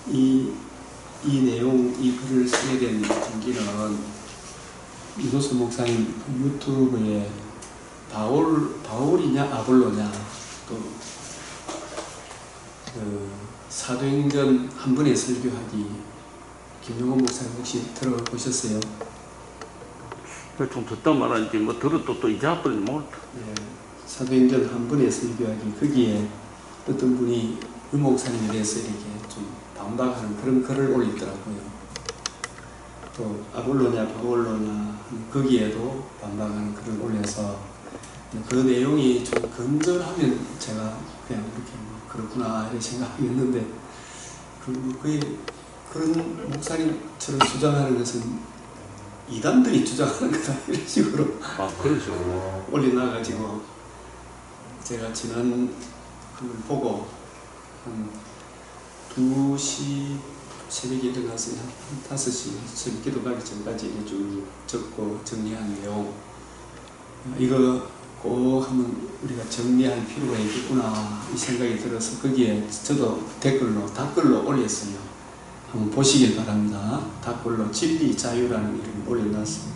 이 내용, 이 글을 쓰게 된 동기는 이도수 목사님 유튜브에 바울이냐 아볼로냐 또 사도행전 한 번에 설교하기 김용원 목사님 혹시 들어보셨어요? 좀 듣다 말았지 뭐 들어도 또 잊어버리지 못해. 네, 사도행전 한 번에 설교하기 거기에 어떤 분이 유 목사님에 대해서 이렇게 좀 반박하는 그런 글을 올리더라고요. 또 아볼로냐 바울로냐 거기에도 반박하는 글을 올려서 그 내용이 좀 건전하면 제가 그냥 이렇게 뭐 그렇구나 이렇게 생각했는데 거의 그런 목사님처럼 주장하는 것은 이단들이 주장하는 거다 이런 식으로 그렇죠. 올려놔가지고 제가 지난 그걸 보고 한 2시 새벽에 일어나서 한 5시 새벽 기도 가기 전까지 쭉 적고 정리한 내용 이거 꼭 한번 우리가 정리할 필요가 있겠구나 이 생각이 들어서 거기에 저도 댓글로 올렸어요. 한번 보시길 바랍니다. 댓글로 진리 자유라는 이름을 올려놨습니다.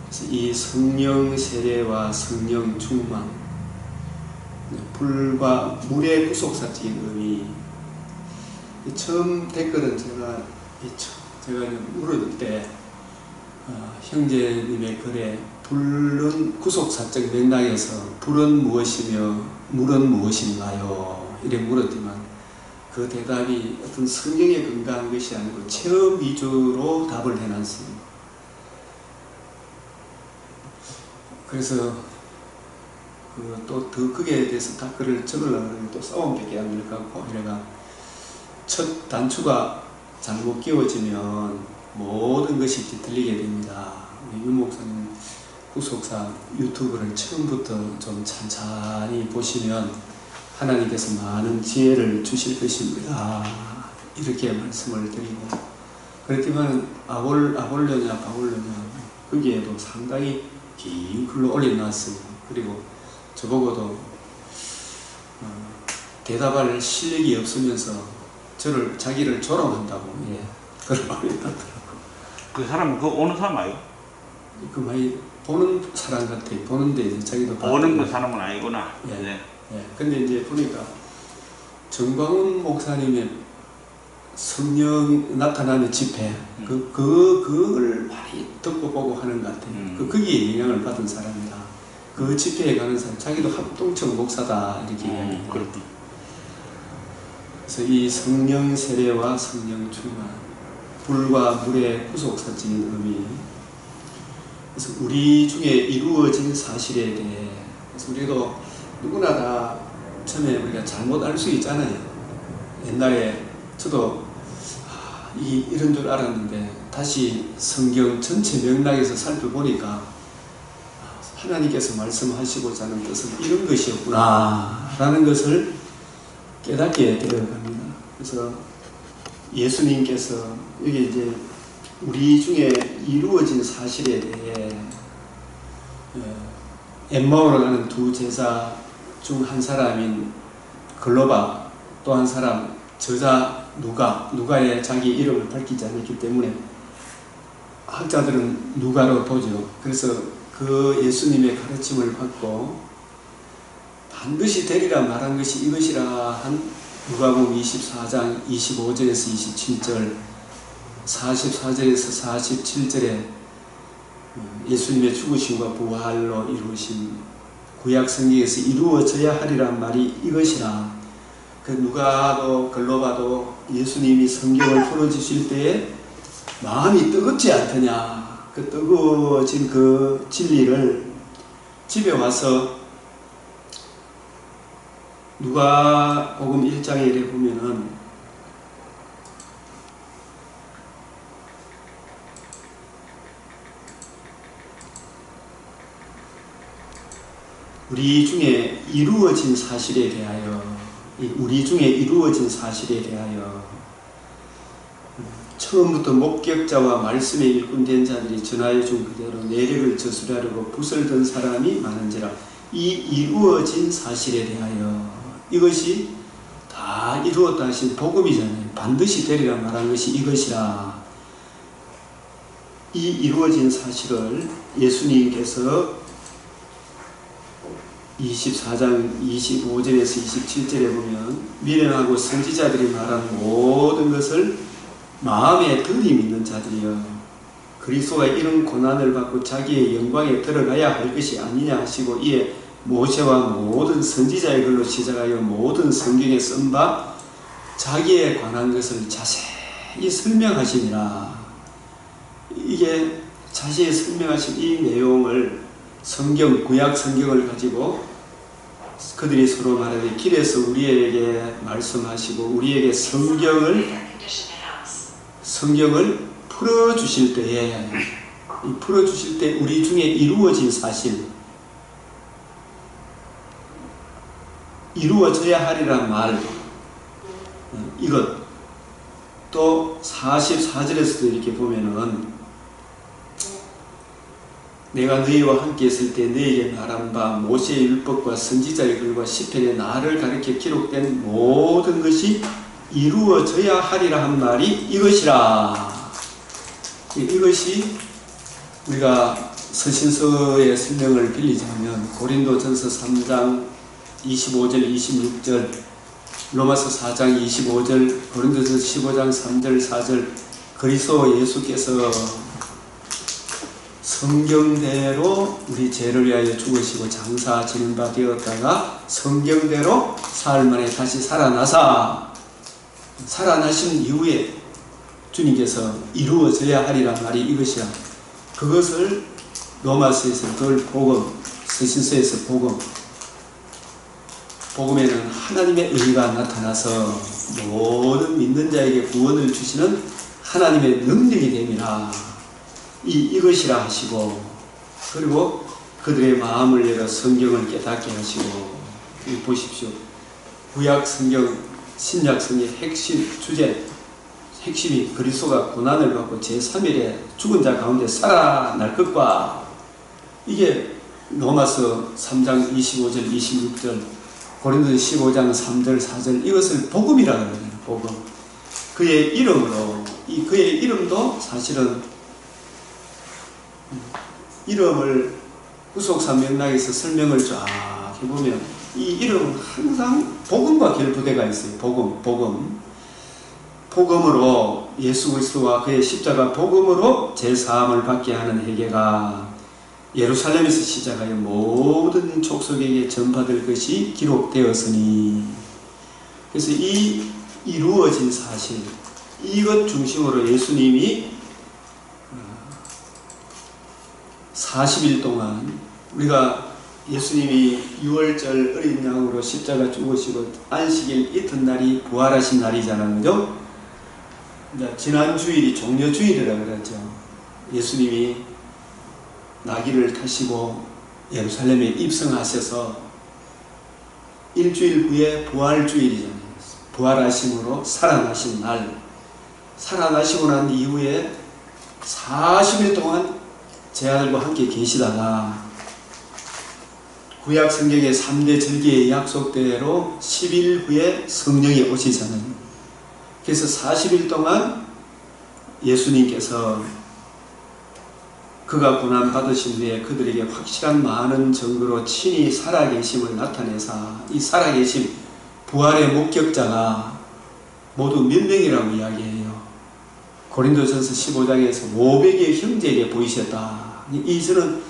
그래서 이 성령 세례와 성령 충만 불과 물의 구속사적인 의미 처음 댓글은 제가 물을 때 형제님의 글에 불은 구속사적 맥락에서 불은 무엇이며 물은 무엇인가요? 이렇게 물었지만 그 대답이 어떤 성경에 근거한 것이 아니고 체험 위주로 답을 해놨습니다. 그래서 또 더 거기에 대해서 댓글을 적으려고 하면 또 싸움밖에 안 될 것 같고 이래가 첫 단추가 잘못 끼워지면 모든 것이 뒤틀리게 됩니다. 유 목사님 구속사 유튜브를 처음부터 좀 찬찬히 보시면 하나님께서 많은 지혜를 주실 것입니다. 이렇게 말씀을 드리고 그렇지만 아볼로냐 바울로냐 거기에도 상당히 긴 글로 올려놨어요. 그리고 저보고도 대답할 실력이 없으면서 자기를 조롱한다고 글을 올려놨더라고요. 그 사람은 그 어느 사람 아니고? 그 많이 보는 사람 같아요. 보는데 이제 자기도 보는 그 사람은 아니구나. 네. 근데 이제 보니까 정광훈 목사님의 성령 나타나는 집회 그걸 많이 듣고 보고 하는 것 같아요. 거기에 영향을 받은 사람이다. 그 집회에 가는 사람 자기도 합동청 목사다 이렇게 이야기해요. 그래서 이 성령 세례와 성령 충만 불과 물의 구속사적인 의미 그래서 우리 중에 이루어진 사실에 대해 그래서 우리도 누구나 다 처음에 우리가 잘못 알 수 있잖아요. 옛날에 저도 이런 줄 알았는데 다시 성경 전체 맥락에서 살펴보니까 하나님께서 말씀하시고자 하는 뜻은 이런 것이었구나 라는 것을 깨닫게 되어갑니다. 그래서 예수님께서 여기 이제 우리 중에 이루어진 사실에 대해 엠마오로 가는 두 제자 중 한 사람인 글로바 또 한 사람 저자 누가의 자기 이름을 밝히지 않았기 때문에 학자들은 누가로 보죠. 그래서 그 예수님의 가르침을 받고 반드시 되리라 말한 것이 이것이라 한 누가복음 24장 25절에서 27절 44절에서 47절에 예수님의 죽으심과 부활로 이루어진 구약 성경에서 이루어져야 하리란 말이 이것이라 그 누가도 글로바도 예수님이 성경을 풀어주실 때에 마음이 뜨겁지 않더냐 그 뜨거워진 그 진리를 집에 와서 누가복음 1장에 이래 보면은 우리 중에 이루어진 사실에 대하여 처음부터 목격자와 말씀에 일꾼된 자들이 전하여 준 그대로 내력을 저술하려고 붓을 든 사람이 많은지라 이 이루어진 사실에 대하여 이것이 다 이루었다 하신 복음이잖아요. 반드시 되리라 말한 것이 이것이라. 이 이루어진 사실을 예수님께서 24장 25절에서 27절에 보면 미련하고 선지자들이 말한 모든 것을 마음에 들이 믿는 자들이여 그리스도가 이런 고난을 받고 자기의 영광에 들어가야 할 것이 아니냐 하시고 이에 모세와 모든 선지자의 글로 시작하여 모든 성경에 쓴 바 자기에 관한 것을 자세히 설명하시니라. 이게 자세히 설명하신 이 내용을 성경, 구약 성경을 가지고 그들이 서로 말하되 길에서 우리에게 말씀하시고 우리에게 성경을 풀어주실 때에 풀어주실 때 우리 중에 이루어진 사실 이루어져야 하리란 말 이것 또 44절에서도 이렇게 보면은 내가 너희와 함께 있을 때 너희에게 말한 바 모세의 율법과 선지자의 글과 시편에 나를 가리켜 기록된 모든 것이 이루어져야 하리라 한 말이 이것이라. 이것이 우리가 서신서의 설명을 빌리자면 고린도전서 3장 25절 26절 로마서 4장 25절 고린도전서 15장 3절 4절 그리스도 예수께서 성경대로 우리 죄를 위하여 죽으시고 장사 지는 바 되었다가 성경대로 사흘 만에 다시 살아나신 이후에 주님께서 이루어져야 하리란 말이 이것이야. 그것을 로마서에서 늘 복음, 서신서에서 복음에는 하나님의 의가 나타나서 모든 믿는 자에게 구원을 주시는 하나님의 능력이 됨이라. 이것이라 하시고 그리고 그들의 마음을 열어 성경을 깨닫게 하시고 보십시오. 구약 성경, 신약 성경의 핵심 주제 핵심이 그리스도가 고난을 받고 제3일에 죽은 자 가운데 살아날 것과 이게 로마서 3장 25절 26절 고린도서 15장 3절 4절 이것을 복음이라고 그러잖아요. 복음. 그의 이름으로 그의 이름도 사실은 이름을 구속사 맥락에서 설명을 쫙 해보면 이 이름은 항상 복음과 결부되어 있어요. 복음으로 예수 그리스도와 그의 십자가 복음으로 제사함을 받게 하는 회개가 예루살렘에서 시작하여 모든 족속에게 전파될 것이 기록되었으니 그래서 이 이루어진 사실 이것 중심으로 예수님이 40일 동안 우리가 예수님이 6월절 어린 양으로 십자가 죽으시고 안식일 이튿날이 부활하신 날이잖아요. 그죠? 지난 주일이 종려주일이라고 그랬죠. 예수님이 나귀를 타시고 예루살렘에 입성하셔서 일주일 후에 부활주일이잖아요. 부활하심으로 살아나신 날. 살아나시고 난 이후에 40일 동안 제 아들과 함께 계시다가 구약 성경의 3대 절기의 약속대로 10일 후에 성령이 오시잖아요. 그래서 40일 동안 예수님께서 그가 고난받으신 후에 그들에게 확실한 많은 증거로 친히 살아계심을 나타내사 이 살아계심 부활의 목격자가 모두 몇 명이라고 이야기해요. 고린도전서 15장에서 500의 형제에게 보이셨다. 이전은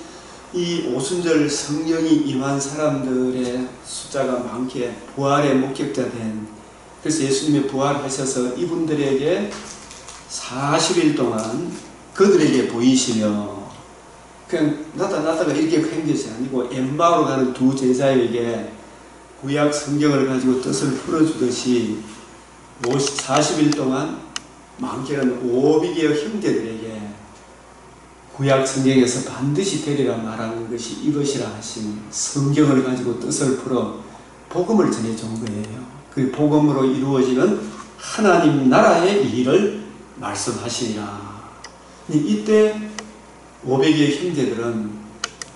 이 오순절 성령이 임한 사람들의 숫자가 많게 부활의 목격자 된 그래서 예수님이 부활하셔서 이분들에게 40일 동안 그들에게 보이시며 그냥 나타났다가 이렇게 간 것이 아니고 엠마오로 가는 두 제자에게 구약 성경을 가지고 뜻을 풀어주듯이 40일 동안 많게는 500여 형제들에게 구약 성경에서 반드시 되리라 말하는 것이 이것이라 하신 성경을 가지고 뜻을 풀어 복음을 전해준 거예요. 그 복음으로 이루어지는 하나님 나라의 일을 말씀하시니라. 이때 500의 형제들은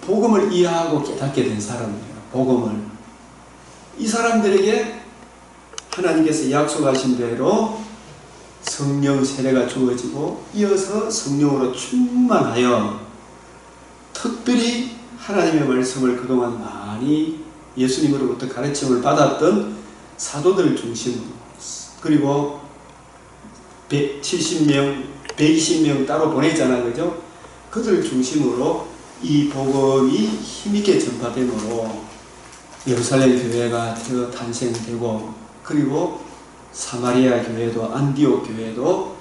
복음을 이해하고 깨닫게 된 사람이에요. 복음을. 이 사람들에게 하나님께서 약속하신 대로 성령 세례가 주어지고 이어서 성령으로 충만하여 특별히 하나님의 말씀을 그동안 많이 예수님으로부터 가르침을 받았던 사도들 중심으로, 그리고 170명, 120명 따로 보내잖아, 그죠? 그들 중심으로 이 복음이 힘있게 전파되므로 예루살렘 교회가 탄생되고, 그리고 사마리아 교회도, 안디옥 교회도,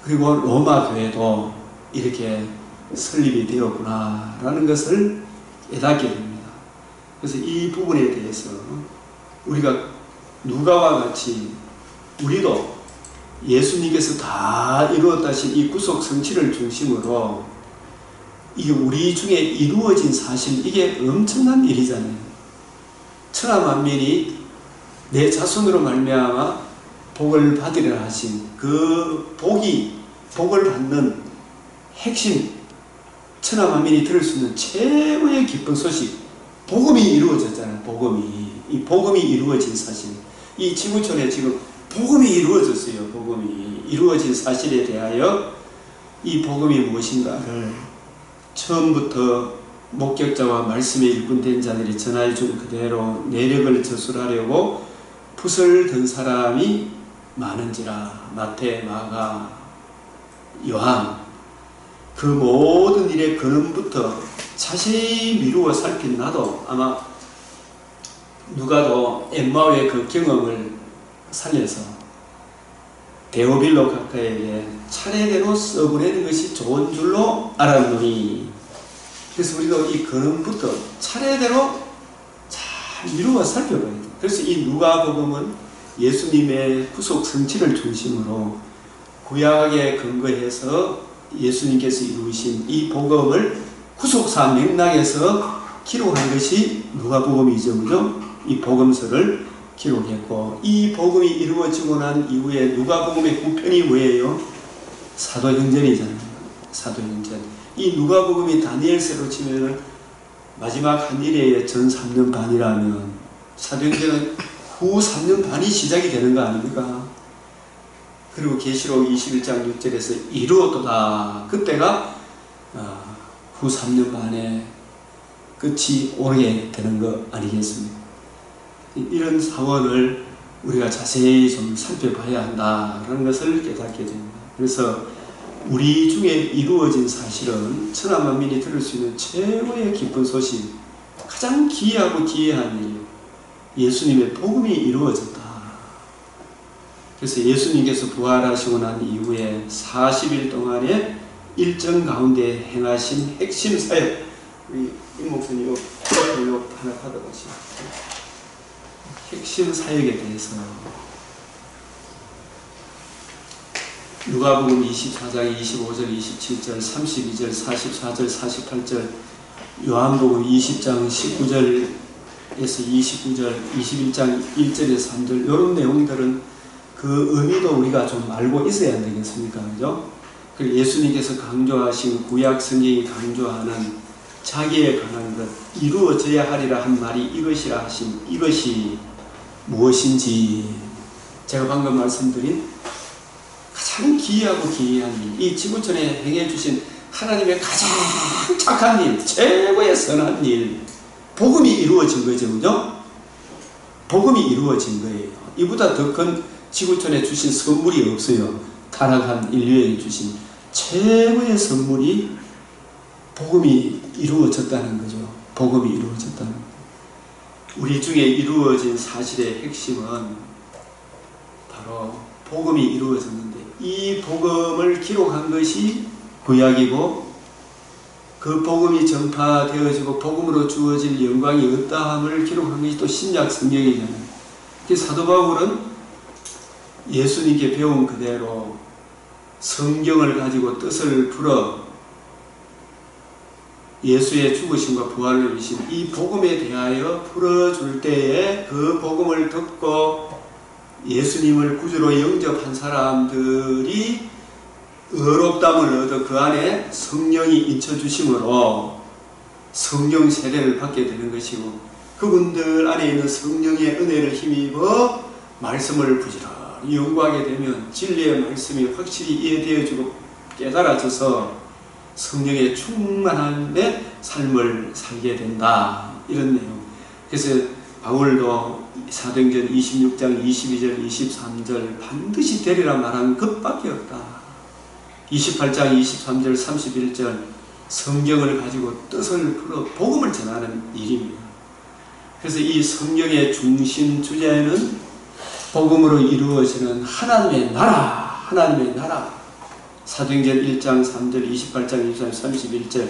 그리고 로마 교회도 이렇게 설립이 되었구나라는 것을 깨닫게 됩니다. 그래서 이 부분에 대해서 우리가 누가와 같이 우리도 예수님께서 다 이루었다신 이 구속 성취를 중심으로 이게 우리 중에 이루어진 사실, 이게 엄청난 일이잖아요. 천하만민이 내 자손으로 말미암아 복을 받으려 하신 그 복을 받는 핵심, 천하만민이 들을 수 있는 최고의 기쁜 소식, 복음이 이루어졌잖아요. 이 복음이 이루어진 사실, 이 지구촌에 지금 복음이 이루어졌어요. 복음이 이루어진 사실에 대하여 이 복음이 무엇인가를 처음부터 목격자와 말씀에 일꾼된 자들이 전하여 준 그대로 내력을 저술하려고 붓을 든 사람이 많은지라. 마태, 마가, 요한, 그 모든 일의 근원부터 자세히 미루어 살핀 나도 아마 누가도 엠마오의 그 경험을 살려서 데오빌로 각하에게 차례대로 써보내는 것이 좋은 줄로 알았노니, 그래서 우리도 이 근원부터 차례대로 잘 미루어 살펴봐야 돼요. 그래서 이 누가복음은 예수님의 구속 성취를 중심으로 구약에 근거해서 예수님께서 이루신 이 복음을 구속사 맥락에서 기록한 것이 누가복음이죠, 그죠? 이 복음서를 기록했고, 이 복음이 이루어지고 난 이후에 누가복음의 후편이 뭐예요? 사도행전이잖아요. 사도행전. 이 누가복음이 다니엘서로 치면 마지막 한 일의 전 3년 반이라면 사도행전은 후 3년 반이 시작이 되는 거 아닙니까? 그리고 계시록 21장 6절에서 이루었도다. 그때가 후 3년 반에 끝이 오게 되는 거 아니겠습니까? 이런 사원을 우리가 자세히 좀 살펴봐야 한다라는 것을 깨닫게 됩니다. 그래서 우리 중에 이루어진 사실은 천하만민이 들을 수 있는 최고의 기쁜 소식, 가장 기이하고 기이한 일, 예수님의 복음이 이루어졌다. 그래서 예수님께서 부활하시고 난 이후에 40일 동안의 일정 가운데 행하신 핵심 사역, 우리 임 목사님 이거 하나 받아보시죠. 핵심 사역에 대해서 누가복음 24장 25절, 27절, 32절, 44절, 48절, 요한복음 20장 19절에서 29절, 21장 1절에서 3절, 이런 내용들은 그 의미도 우리가 좀 알고 있어야 안 되겠습니까? 그죠? 그리고 예수님께서 강조하신 구약 성경이 강조하는 자기에 관한 것, 이루어져야 하리라 한 말이 이것이라 하신 이것이 무엇인지, 제가 방금 말씀드린 가장 기이하고 기이한 일, 이 지구촌에 행해주신 하나님의 가장 착한 일, 최고의 선한 일, 복음이 이루어진 거죠. 그죠? 복음이 이루어진 거예요. 이보다 더 큰 지구촌에 주신 선물이 없어요. 타락한 인류에게 주신 최고의 선물이 복음이 이루어졌다는 거죠. 복음이 이루어졌다는 거죠. 우리 중에 이루어진 사실의 핵심은 바로 복음이 이루어졌는데, 이 복음을 기록한 것이 구약이고, 그 복음이 전파되어지고 복음으로 주어질 영광이 어떠함을 기록한 것이 또 신약 성경이잖아요. 사도 바울은 예수님께 배운 그대로 성경을 가지고 뜻을 풀어 예수의 죽으심과 부활을 이루신 이 복음에 대하여 풀어줄 때에 그 복음을 듣고 예수님을 구주로 영접한 사람들이 의롭다함을 얻어 그 안에 성령이 인쳐주심으로 성령 세례를 받게 되는 것이고, 그분들 안에 있는 성령의 은혜를 힘입어 말씀을 부지런히 연구하게 되면 진리의 말씀이 확실히 이해되어지고 깨달아져서 성령의 충만함의 삶을 살게 된다. 이런 내용. 그래서 바울도 사도행전 26장 22절 23절 반드시 되리라 말한 것밖에 없다. 28장 23절 31절 성경을 가지고 뜻을 풀어 복음을 전하는 일입니다. 그래서 이 성경의 중심 주제는 복음으로 이루어지는 하나님의 나라, 하나님의 나라. 사도행전 1장 3절, 28장 23절, 31절,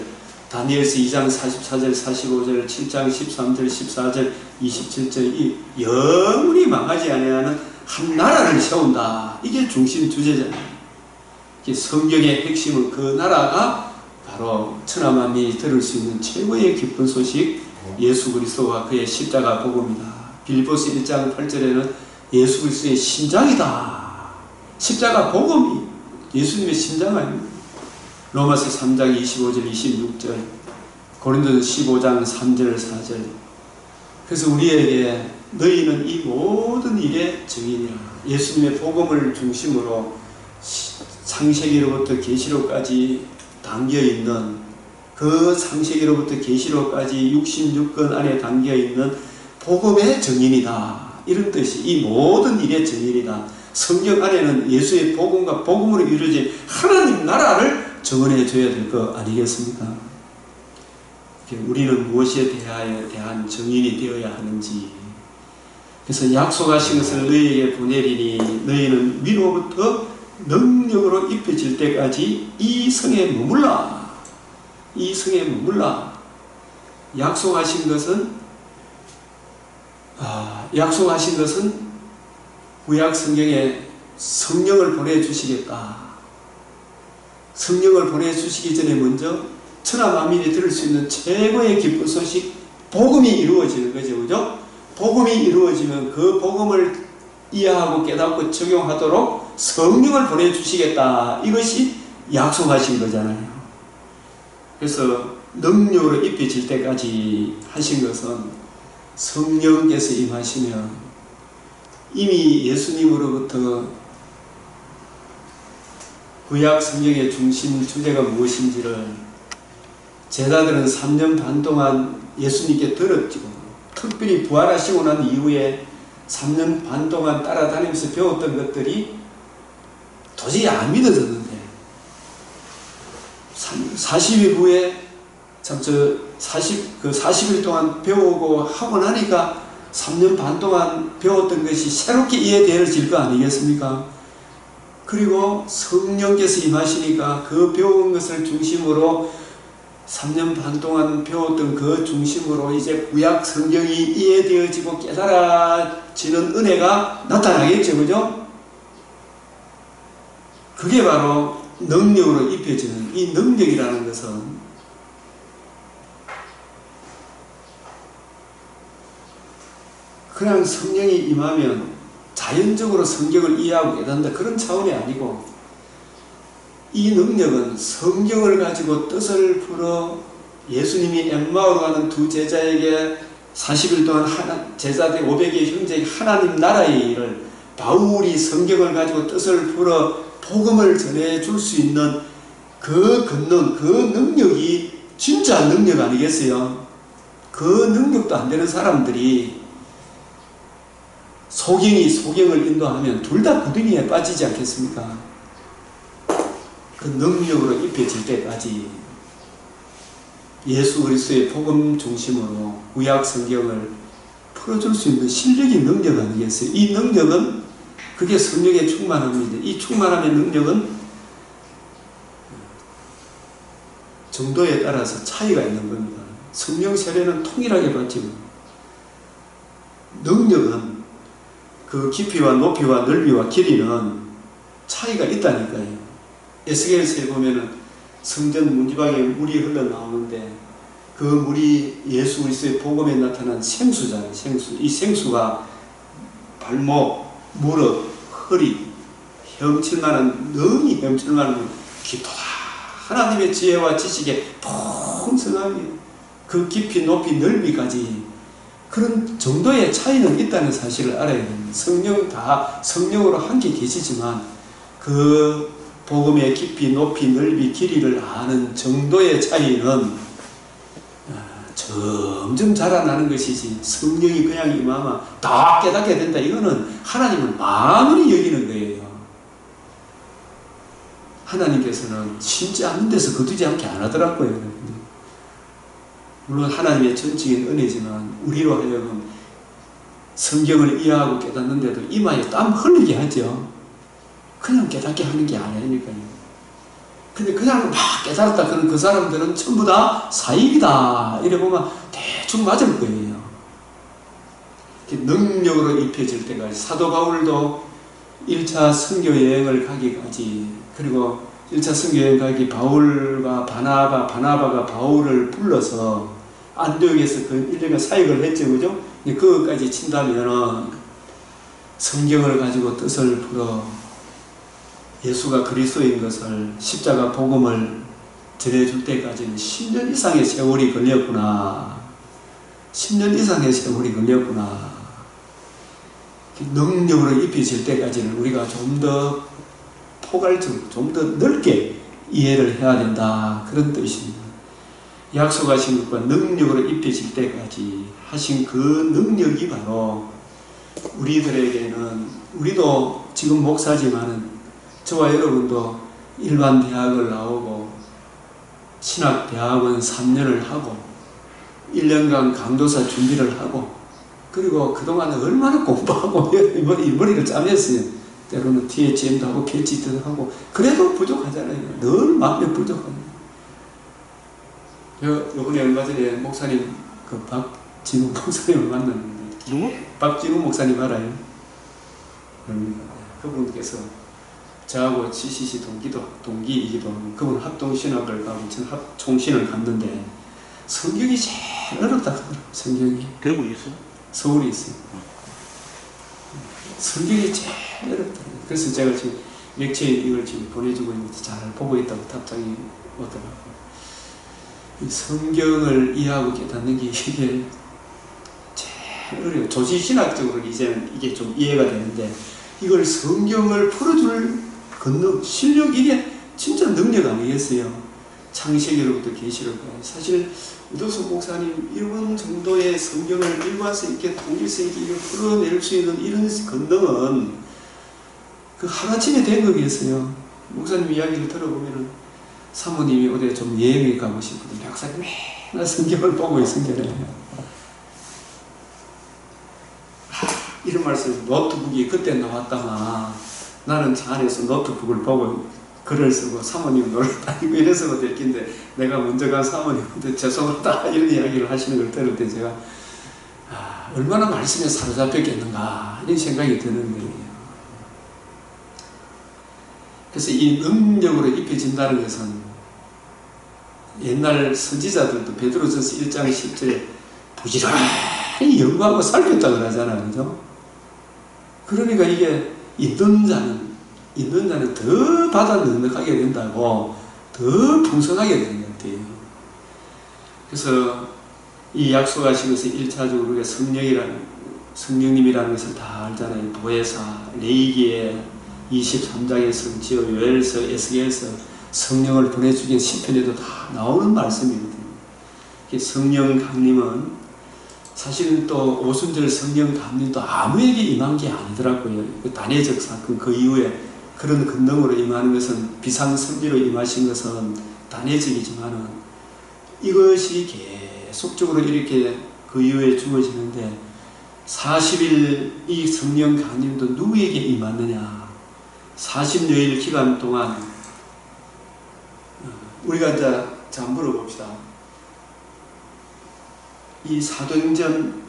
다니엘서 2장 44절, 45절, 7장 13절, 14절, 27절, 이 영원히 망하지 아니하는 한 나라를 세운다. 이게 중심 주제잖아요. 성경의 핵심은 그 나라가 바로 천하만민이 들을 수 있는 최고의 기쁜 소식, 예수 그리스도와 그의 십자가 복음이다. 빌립보서 1장 8절에는 예수 그리스도의 심장이다. 십자가 복음이 예수님의 심장 아닙니까? 로마서 3장 25절 26절, 고린도서 15장 3절 4절. 그래서 우리에게 너희는 이 모든 일의 증인이라. 예수님의 복음을 중심으로 창세기로부터 계시록까지 담겨있는, 그 창세기로부터 계시록까지 66권 안에 담겨있는 복음의 증인이다. 이런 뜻이, 이 모든 일의 증인이다. 성경 안에는 예수의 복음과 복음으로 이루어진 하나님 나라를 증언해 줘야 될 거 아니겠습니까? 우리는 무엇에 대한 증인이 되어야 하는지. 그래서 약속하신 것을 너희에게 보내리니 너희는 위로부터 능력으로 입혀질 때까지 이 성에 머물라. 이 성에 머물라. 약속하신 것은 구약 성경에 성령을 보내주시겠다. 성령을 보내주시기 전에 먼저 천하 만민이 들을 수 있는 최고의 기쁜 소식, 복음이 이루어지는 거죠. 그죠? 복음이 이루어지면 그 복음을 이해하고 깨닫고 적용하도록 성령을 보내주시겠다. 이것이 약속하신 거잖아요. 그래서 능력으로 입혀질 때까지 하신 것은 성령께서 임하시면, 이미 예수님으로부터 구약 성경의 중심 주제가 무엇인지를 제자들은 3년 반 동안 예수님께 들었죠. 특별히 부활하시고 난 이후에 3년 반 동안 따라다니면서 배웠던 것들이 도저히 안 믿어졌는데 40일 후에 40일 동안 배우고 하고 나니까 3년 반 동안 배웠던 것이 새롭게 이해되어질 거 아니겠습니까? 그리고 성령께서 임하시니까 그 배운 것을 중심으로 3년 반 동안 배웠던 그 중심으로 이제 구약 성경이 이해되어지고 깨달아지는 은혜가 나타나겠죠. 그죠? 그게 바로 능력으로 입혀지는, 이 능력이라는 것은 그냥 성령이 임하면 자연적으로 성경을 이해하고 깨닫는다, 그런 차원이 아니고, 이 능력은 성경을 가지고 뜻을 풀어 예수님이 엠마오로 가는 두 제자에게 40일 동안 제자들 500의 형제의 하나님 나라의 일을 바울이 성경을 가지고 뜻을 풀어 복음을 전해줄 수 있는 그 권능, 그 능력이 진짜 능력 아니겠어요? 그 능력도 안 되는 사람들이 소경이 소경을 인도하면 둘 다 구덩이에 빠지지 않겠습니까? 그 능력으로 입혀질 때까지 예수 그리스도의 복음 중심으로 구약 성경을 풀어줄 수 있는 실력이 능력 아니겠어요? 이 능력은 그게 성령의 충만함입니다. 이 충만함의 능력은 정도에 따라서 차이가 있는 겁니다. 성령 세례는 통일하게 받지만 능력은 그 깊이와 높이와 넓이와 길이는 차이가 있다니까요. 에스겔서에 보면은 성전 문지방에 물이 흘러나오는데 그 물이 예수 그리스도의 복음에 나타난 생수잖아요. 생수. 이 생수가 발목, 무릎, 허리, 헤엄칠만한, 능히 헤엄칠만한 깊도다. 하나님의 지혜와 지식에 풍성하게 그 깊이, 높이, 넓이까지 그런 정도의 차이는 있다는 사실을 알아야 됩니다. 성령 다 성령으로 함께 계시지만 그 복음의 깊이, 높이, 넓이, 길이를 아는 정도의 차이는 점점 자라나는 것이지 성령이 그냥 임하면 다 깨닫게 된다. 이거는 하나님은 만원히 여기는 거예요. 하나님께서는 심지 않는 데서 거두지 않게 안 하더라고요. 물론 하나님의 전적인 은혜지만 우리로 하여금 성경을 이해하고 깨닫는데도 이마에 땀 흘리게 하죠. 그냥 깨닫게 하는 게 아니니까요. 근데 그냥 막 깨달았다 그런 그 사람들은 전부 다 사입이다 이래 보면 대충 맞을 거예요. 능력으로 입혀질 때까지 사도 바울도 1차 선교 여행을 가기까지, 그리고 1차 선교 여행 가기 바울과 바나바가 바울을 불러서 안디옥에서 그 1년간 사역을 했죠, 그죠? 그것까지 친다면은 성경을 가지고 뜻을 풀어 예수가 그리스도인 것을 십자가 복음을 전해줄 때까지는 10년 이상의 세월이 걸렸구나. 10년 이상의 세월이 걸렸구나. 능력으로 입혀질 때까지는 우리가 좀 더 포괄적, 좀 더 넓게 이해를 해야 된다. 그런 뜻입니다. 약속하신 것과 능력으로 입혀질 때까지 하신 그 능력이 바로 우리들에게는, 우리도 지금 목사지만은 저와 여러분도 일반 대학을 나오고 신학대학원 3년을 하고 1년간 강도사 준비를 하고 그리고 그동안 얼마나 공부하고 머리를 짜냈어요. 때로는 THM도 하고 PhD도 하고 그래도 부족하잖아요. 늘 마음이 부족합니다. 요번에 얼마 전에 목사님 그 박진우 목사님을 만났는데 누구? 박진우 목사님 알아요? 그분께서 저하고 CCC 동기이기도 하고 그분 합동신학을 가고 전 합총신을 갔는데 성경이 제일 어렵다 그러더라고요. 성경이 대구 있어? 서울에 있어요. 성경이 제일 어렵다. 그래서 제가 지금 맥체인 이걸 지금 보내주고 있는데 잘 보고 있다고 답장이 오더라고요. 성경을 이해하고 깨닫는 게 이게 제일 어려워요. 조지신학적으로 이제는 이게 좀 이해가 되는데 이걸 성경을 풀어줄 실력, 이게 진짜 능력 아니겠어요? 창세기로부터 계시록까지. 사실 우도수 목사님 이런 정도의 성경을 일관성 있게 통일성 있게 풀어낼 수 있는 이런 권능은 그 하루아침에 된 거겠어요. 목사님 이야기를 들어보면은 사모님이 어디 좀 여행에 가고 싶거든요. 목사님 맨날 성경을 보고 있으니까 이런 말씀, 노트북이 그때 나왔다마 나는 차 안에서 노트북을 보고 글을 쓰고 사모님 노래 다니고 이래서 될 텐데 내가 먼저 간 사모님한테 죄송하다 이런 이야기를 하시는 걸 들을 때 제가 얼마나 말씀에 사로잡혔겠는가 이런 생각이 드는 거예요. 그래서 이 능력으로 입혀진다는 것은 옛날 선지자들도 베드로전서 1장 10절에 부지런히 연구하고 살폈다고 하잖아요. 그죠? 그러니까 이게 있는 자는 더 받아 넉넉하게 된다고, 더 풍성하게 되는 것 같아요. 그래서 이 약속하신 것은 1차적으로 우리가 성령님이라는 것을 다 알잖아요. 보혜사, 레위기에 23장의 성지요, 요엘서, 에스겔서 성령을 보내주긴 시편에도 다 나오는 말씀이거든요. 성령 강림은 사실은 또 오순절 성령 강림도 아무에게 임한 게 아니더라고요. 그 단회적 사건 그 이후에 그런 권능으로 임하는 것은 비상선지로 임하신 것은 단회적이지만은 이것이 계속적으로 이렇게 그 이후에 주어지는데 40일 이 성령 강림도 누구에게 임하느냐? 40여일 기간 동안 우리가 이제 잘 물어봅시다. 이 사도행전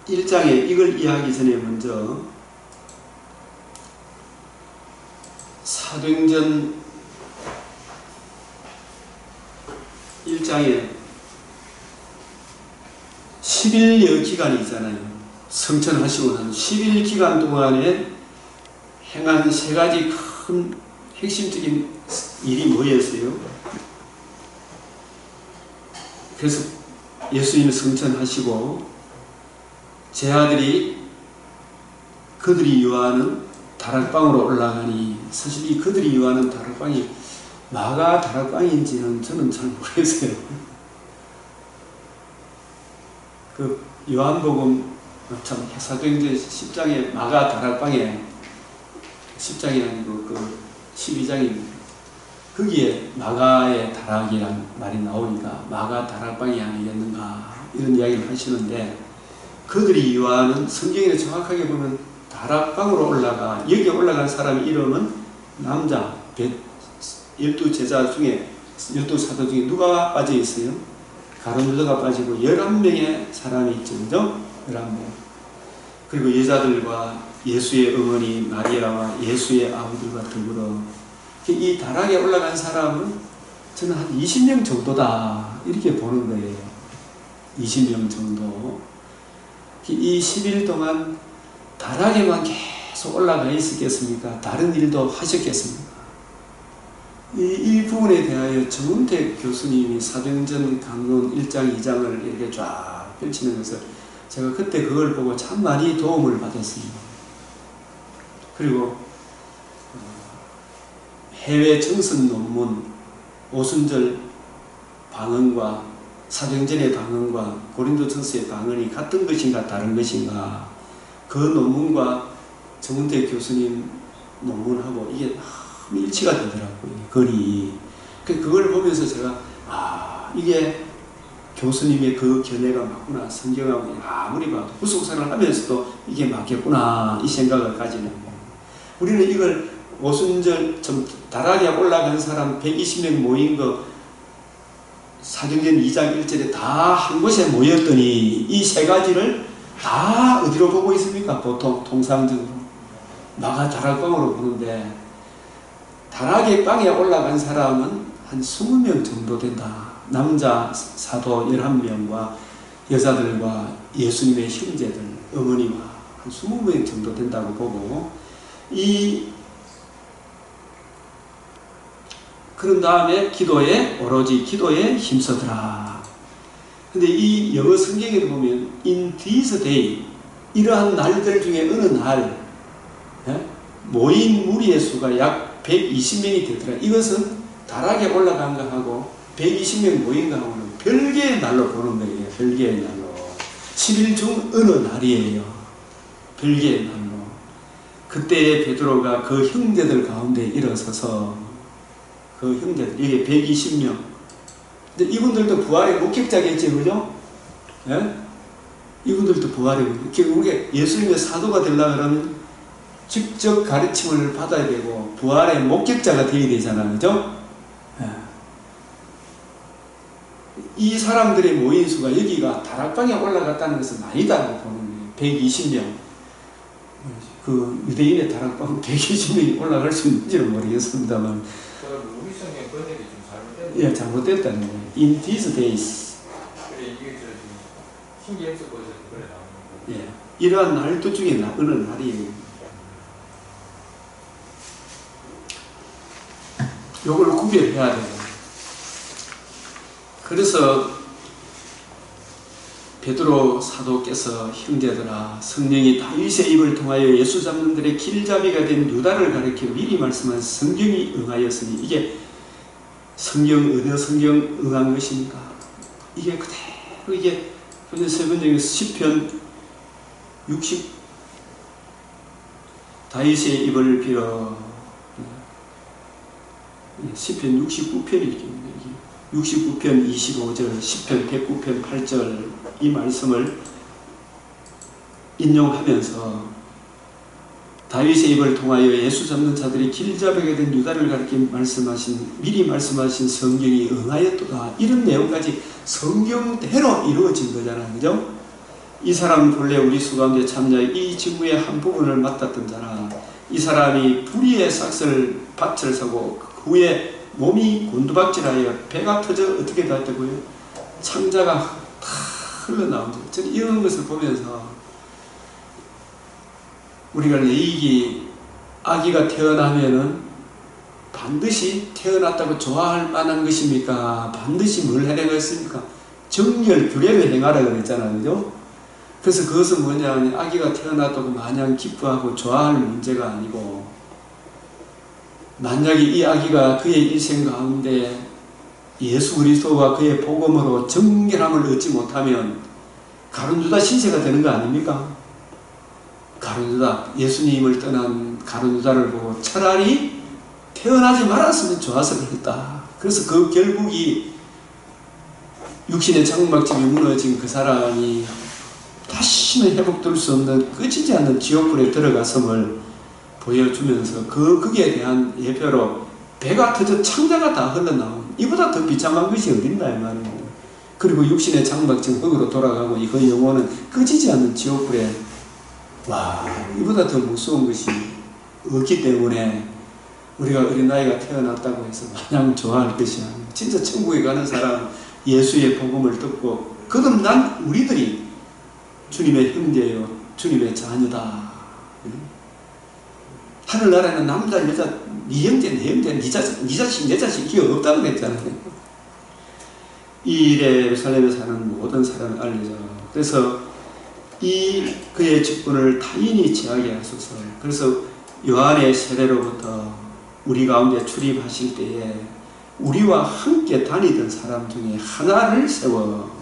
1장에 이걸 이해하기 전에 먼저 사도행전 1장에 10일여 기간이 있잖아요. 성천하시고 난 10일 기간 동안에 행한 세 가지 큰 핵심적인 일이 뭐였어요? 그래서 예수님이 성천하시고 제 아들이 그들이 유하는 다락방으로 올라가니, 사실 이 그들이 유하는 다락방이 마가 다락방인지는 저는 잘 모르겠어요. 그 요한복음 참 사도행전 10장에 마가 다락방에, 10장이 아니고 그 12장입니다. 거기에 마가의 다락이란 말이 나오니까 마가 다락방이 아니겠는가 이런 이야기를 하시는데, 그들이 유하는 성경에 정확하게 보면 다락방으로 올라가, 여기 올라간 사람 이름은 남자 12제자 중에 12사도 중에 누가 빠져 있어요? 가룟 유다가 빠지고 11명의 사람이 있죠. 그죠? 11명. 그리고 여자들과 예수의 어머니 마리아와 예수의 아버지와 더불어 이 다락에 올라간 사람은 저는 한 20명 정도다 이렇게 보는 거예요. 20명 정도. 이 10일 동안 다락에만 계속 올라가 있었겠습니까? 다른 일도 하셨겠습니까? 이 부분에 대하여 정운택 교수님이 사도행전 강론 1장 2장을 이렇게 쫙 펼치는 것을 제가 그때 그걸 보고 참 많이 도움을 받았습니다. 그리고 해외 정선 논문 오순절 방언과 사도행전의 방언과 고린도전서의 방언이 같은 것인가 다른 것인가, 그 논문과 정운택 교수님 논문하고 이게 일치가 되더라고요. 글이. 그걸 보면서 제가 이게 교수님의 그 견해가 맞구나. 성경하고 아무리 봐도 후속사를 하면서도 이게 맞겠구나 이 생각을 가지는 거예요. 우리는 이걸 오순절 다락에 올라간 사람 120명 모인 거 사도행전 2장 1절에 다 한 곳에 모였더니 이 세 가지를 다 어디로 보고 있습니까? 보통 통상적으로 마가 다락방으로 보는데, 다락의 방에 올라간 사람은 한 20명 정도 된다. 남자 사도 11명과 여자들과 예수님의 형제들, 어머니와 한 20명 정도 된다고 보고, 그런 다음에 오로지 기도에 힘써더라. 근데 이 영어 성경에 보면 in this day, 이러한 날들 중에 어느 날 모인 무리의 수가 약 120명이 되더라. 이것은 다락에 올라간 거하고 120명 모인 거하고는 별개의 날로 보는 거예요. 별개의 날로. 7일 중 어느 날이에요. 별개의 날로. 그때 베드로가 그 형제들 가운데 일어서서, 그 형제들, 이게 120명. 근데 이분들도 부활의 목격자겠죠, 그죠? 예? 이분들도 부활의 목격자. 결국에 예수님의 사도가 되려고 그러면 직접 가르침을 받아야 되고 부활의 목격자가 되어야 되잖아요, 그죠? 예. 이 사람들의 모인 수가 여기가 다락방에 올라갔다는 것은 아니다라고 보는 거예요. 120명. 그 유대인의 다락방 120명이 올라갈 수 있는지는 모르겠습니다만, 우리 성경 번역이 좀 잘못됐네. 예, 잘못됐다는 거예요. In these days. 그래, 이게 저 신기해서 거기서 그래 나오는 거. 예, 이러한 날도 중에 어느 날이에요. 요걸 구별해야 돼요. 그래서 베드로 사도께서 형제들아, 성령이 다윗의 입을 통하여 예수 잡는 들의 길잡이가 된 유다를 가리켜 미리 말씀한 성경이 응하였으니, 이게 어느 성경 응한 것입니까? 이게 그대로 이게 세 번째 시편 60 다윗의 입을 빌어, 시편 69편이죠. 69편 25절, 시편 109편 8절 이 말씀을 인용하면서 다윗의 입을 통하여 예수 잡는 자들이 길잡이게 된 유다를 가리켜 미리 말씀하신 성경이 응하였도다. 이런 내용까지 성경대로 이루어진 거잖아요, 그죠? 이 사람은 본래 우리 수 가운데 참여해 이 직무의 한 부분을 맡았던 자라. 이 사람이 불의의 밭을 사고 그 후에 몸이 곤두박질하여 배가 터져 어떻게 됐다고요? 창자가 다 흘러나오죠. 저는 이런 것을 보면서 우리가 아기가 태어나면은 반드시 태어났다고 좋아할 만한 것입니까? 반드시 뭘 해내겠습니까? 정결 규례를 행하라 그랬잖아요, 그죠? 그래서 그것은 뭐냐 하면 아기가 태어나도 마냥 기뻐하고 좋아할 문제가 아니고, 만약에 이 아기가 그의 일생 가운데 예수 그리스도와 그의 복음으로 정결함을 얻지 못하면 가룟유다 신세가 되는 거 아닙니까? 가룟유다, 예수님을 떠난 가룟유다를 보고 차라리 태어나지 말았으면 좋았을 뻔했다. 그래서 그 결국이 육신의 장막집이 무너진 그 사람이 다시는 회복될 수 없는 꺼지지 않는 지옥불에 들어갔음을 보여주면서 거기에 대한 예표로 배가 터져 창자가 다 흘러나온, 이보다 더 비참한 것이 어딨나 이 말이에요. 그리고 육신의 장막증 흙으로 돌아가고 그 영혼은 꺼지지 않는 지옥불에, 와, 이보다 더 무서운 것이 없기 때문에 우리가 어린아이가 태어났다고 해서 마냥 좋아할 것이 아니에요. 진짜 천국에 가는 사람, 예수의 복음을 듣고 거듭난 우리들이 주님의 형제요, 주님의 자녀다. 하늘나라에는 남자, 여자, 네 형제, 내 형제, 네 자식, 내 자식 기억 없다고 그랬잖아요. 이 일에 예루살렘에 사는 모든 사람을 알리자. 그래서 이 그의 직분을 타인이 취하게 하소서. 그래서 요한의 세례로부터 우리 가운데 출입하실 때에 우리와 함께 다니던 사람 중에 하나를 세워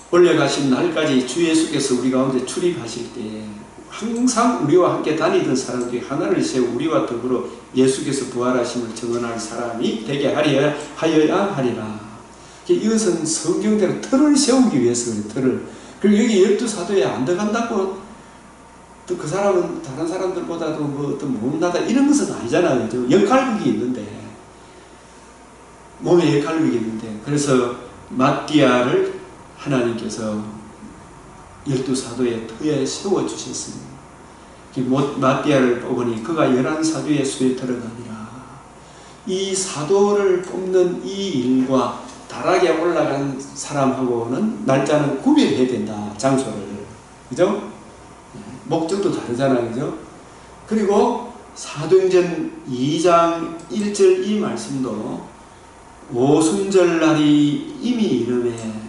올려가신 날까지 주 예수께서 우리 가운데 출입하실 때에 항상 우리와 함께 다니던 사람 중에 하나를 세워 우리와 더불어 예수께서 부활하심을 증언할 사람이 되게 하여야 하리라. 이것은 성경대로 틀을 세우기 위해서 그래요. 틀을. 그리고 여기 12사도에 안 들어간다고 또 그 사람은 다른 사람들보다도 뭐 어떤 못나다 이런 것은 아니잖아요. 그죠? 역할극이 있는데, 몸에 역할극이 있는데, 그래서 마띠아를 하나님께서 12사도의 터에 세워주셨습니다. 마띠아를 뽑으니 그가 11사도의 수에 들어가니라. 이 사도를 뽑는 이 일과 다락에 올라간 사람하고는 날짜는 구별해야 된다. 장소를. 그죠? 목적도 다르잖아요. 그죠? 그리고 사도행전 2장 1절 이 말씀도 오순절날이 이미 이름에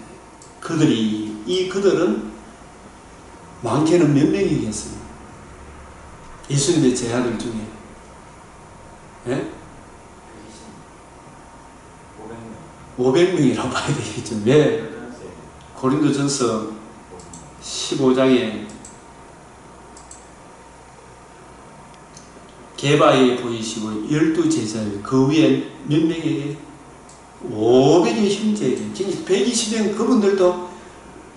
그들은 많게는 몇 명이겠어요? 예수님의 제자들 중에. 예? 500명이라고 봐야 되겠죠. 왜? 고린도전서 15장에 게바에 보이시고 12제자를 그 위에 몇 명에게? 500의 형제에게. 120명 그분들도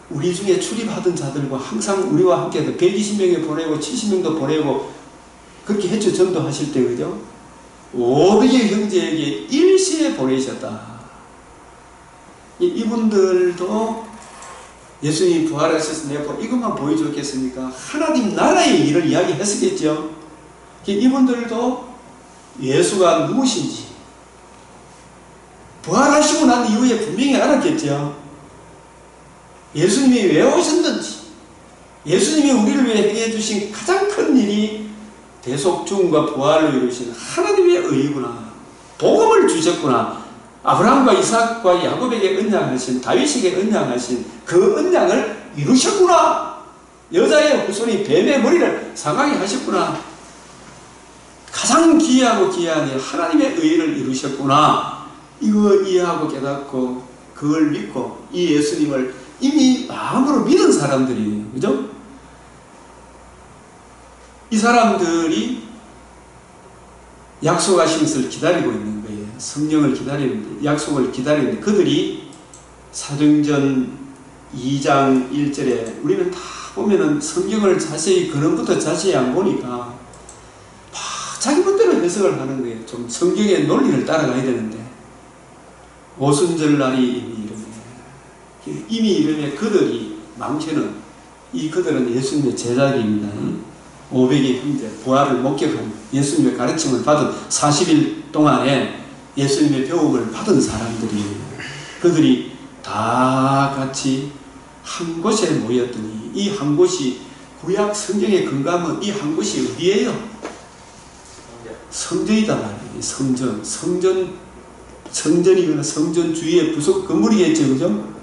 우리 중에 출입하던 자들과 항상 우리와 함께 120명에 보내고 70명도 보내고 그렇게 했죠. 전도하실 때. 그죠? 500의 형제에게 일시에 보내셨다. 이분들도 예수님이 부활하셔서 내가 이것만 보여줬겠습니까? 하나님 나라의 일을 이야기했었겠죠. 이분들도 예수가 누구신지 부활하시고 난 이후에 분명히 알았겠죠. 예수님이 왜 오셨는지, 예수님이 우리를 위해 행해 주신 가장 큰 일이 대속 죽음과 부활을 이루신 하나님의 의구나. 복음을 주셨구나. 아브라함과 이삭과 야곱에게 언약하신, 다윗에게 언약하신 그 언약을 이루셨구나. 여자의 후손이 뱀의 머리를 상하게 하셨구나. 가장 귀하고 귀한 일, 하나님의 의를 이루셨구나. 이거 이해하고 깨닫고 그걸 믿고 이 예수님을 이미 마음으로 믿은 사람들이에요. 그죠? 이 사람들이 약속하신 것을 기다리고 있는 거예요. 성령을 기다리는데, 약속을 기다리는데, 그들이 사도행전 2장 1절에 우리는 다 보면은 성경을 자세히 근원부터 자세히 안 보니까 자기 멋대로 해석을 하는 거예요. 좀 성경의 논리를 따라가야 되는데, 오순절날이 이미 이름에 그들이 많게는 이 그들은 예수님의 제자들입니다. 500의 형제, 부활을 목격한 예수님의 가르침을 받은 40일 동안에 예수님의 배움을 받은 사람들이에요. 그들이 다 같이 한 곳에 모였더니 이 한 곳이 구약 성경에 근거하면 이 한 곳이 어디예요? 성전이다 말이에요. 성전이거나 성전 주위의 부속 건물이겠죠. 그죠?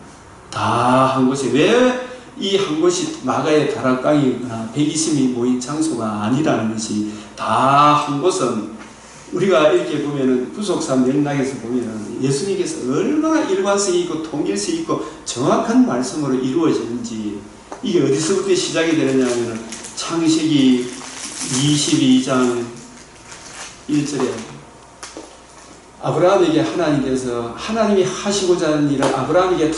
다 한 곳에, 왜 이 한 곳이 마가의 다락강이거나 120이 모인 장소가 아니라는 것이, 다 한 곳은 우리가 이렇게 보면은 구속사 맥락에서 보면은 예수님께서 얼마나 일관성 있고 통일성 있고 정확한 말씀으로 이루어지는지, 이게 어디서부터 시작이 되느냐 하면은 창세기 22장 1절에 아브라함에게 하나님께서 하나님이 하시고자 하는 일을 아브라함에게 다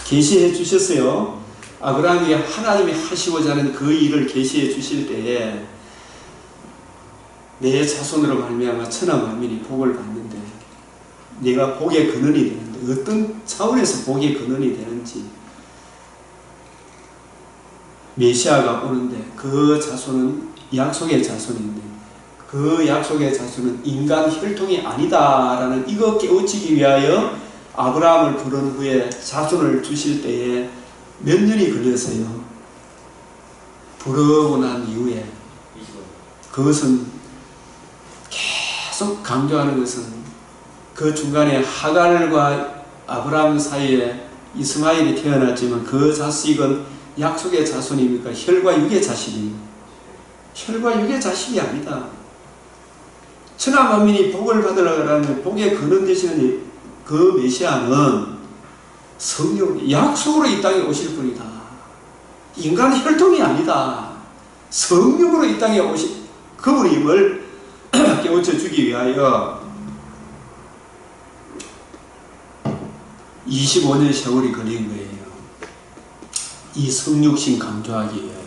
계시해 주셨어요. 아브라함에게 하나님이 하시고자 하는 그 일을 계시해 주실 때에 내 자손으로 말미암아 천하 만민이 복을 받는데, 내가 복의 근원이 되는데, 어떤 차원에서 복의 근원이 되는지, 메시아가 오는데 그 자손은 약속의 자손인데, 그 약속의 자손은 인간 혈통이 아니다라는 이거 깨우치기 위하여 아브라함을 부른 후에 자손을 주실 때에 몇 년이 걸렸어요. 부르고 난 이후에. 그것은 계속 강조하는 것은 그 중간에 하갈과 아브라함 사이에 이스마엘이 태어났지만 그 자식은 약속의 자손입니까? 혈과 육의 자식입니다. 혈과 육의 자식이 아니다. 천하 만민이 복을 받으려면 복의 근원 되시는 그 메시아는 성령, 약속으로 이 땅에 오실 분이다. 인간 혈통이 아니다. 성령으로 이 땅에 오실 그분임을 깨우쳐 주기 위하여 25년 세월이 걸린 거예요. 이 성육신 강조하기 위하여.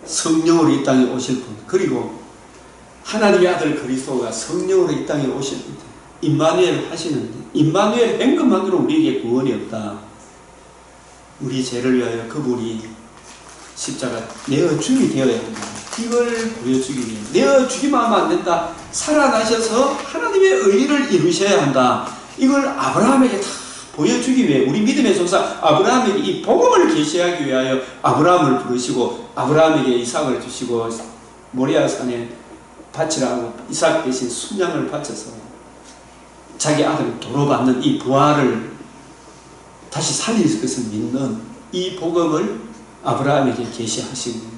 성령으로 이 땅에 오실 분, 그리고 하나님의 아들 그리스도가 성령으로 이 땅에 오실 분, 임마누엘 하시는데, 임마누엘 한 것만으로 우리에게 구원이 없다. 우리 죄를 위하여 그분이 십자가 내어 죽이 되어야 한다. 이걸 보여주기 위해 내어 죽이만 하면 안 된다. 살아나셔서 하나님의 의를 이루셔야 한다. 이걸 아브라함에게 다 보여주기 위해, 우리 믿음의 조사 아브라함에게 이 복음을 계시하기 위하여 아브라함을 부르시고 아브라함에게 이삭을 주시고 모리아 산에 바치라고 이삭 대신 순양을 바쳐서 자기 아들을 도로 받는 이 부활을 다시 살릴 것을 믿는 이 복음을 아브라함에게 계시하신 겁니다.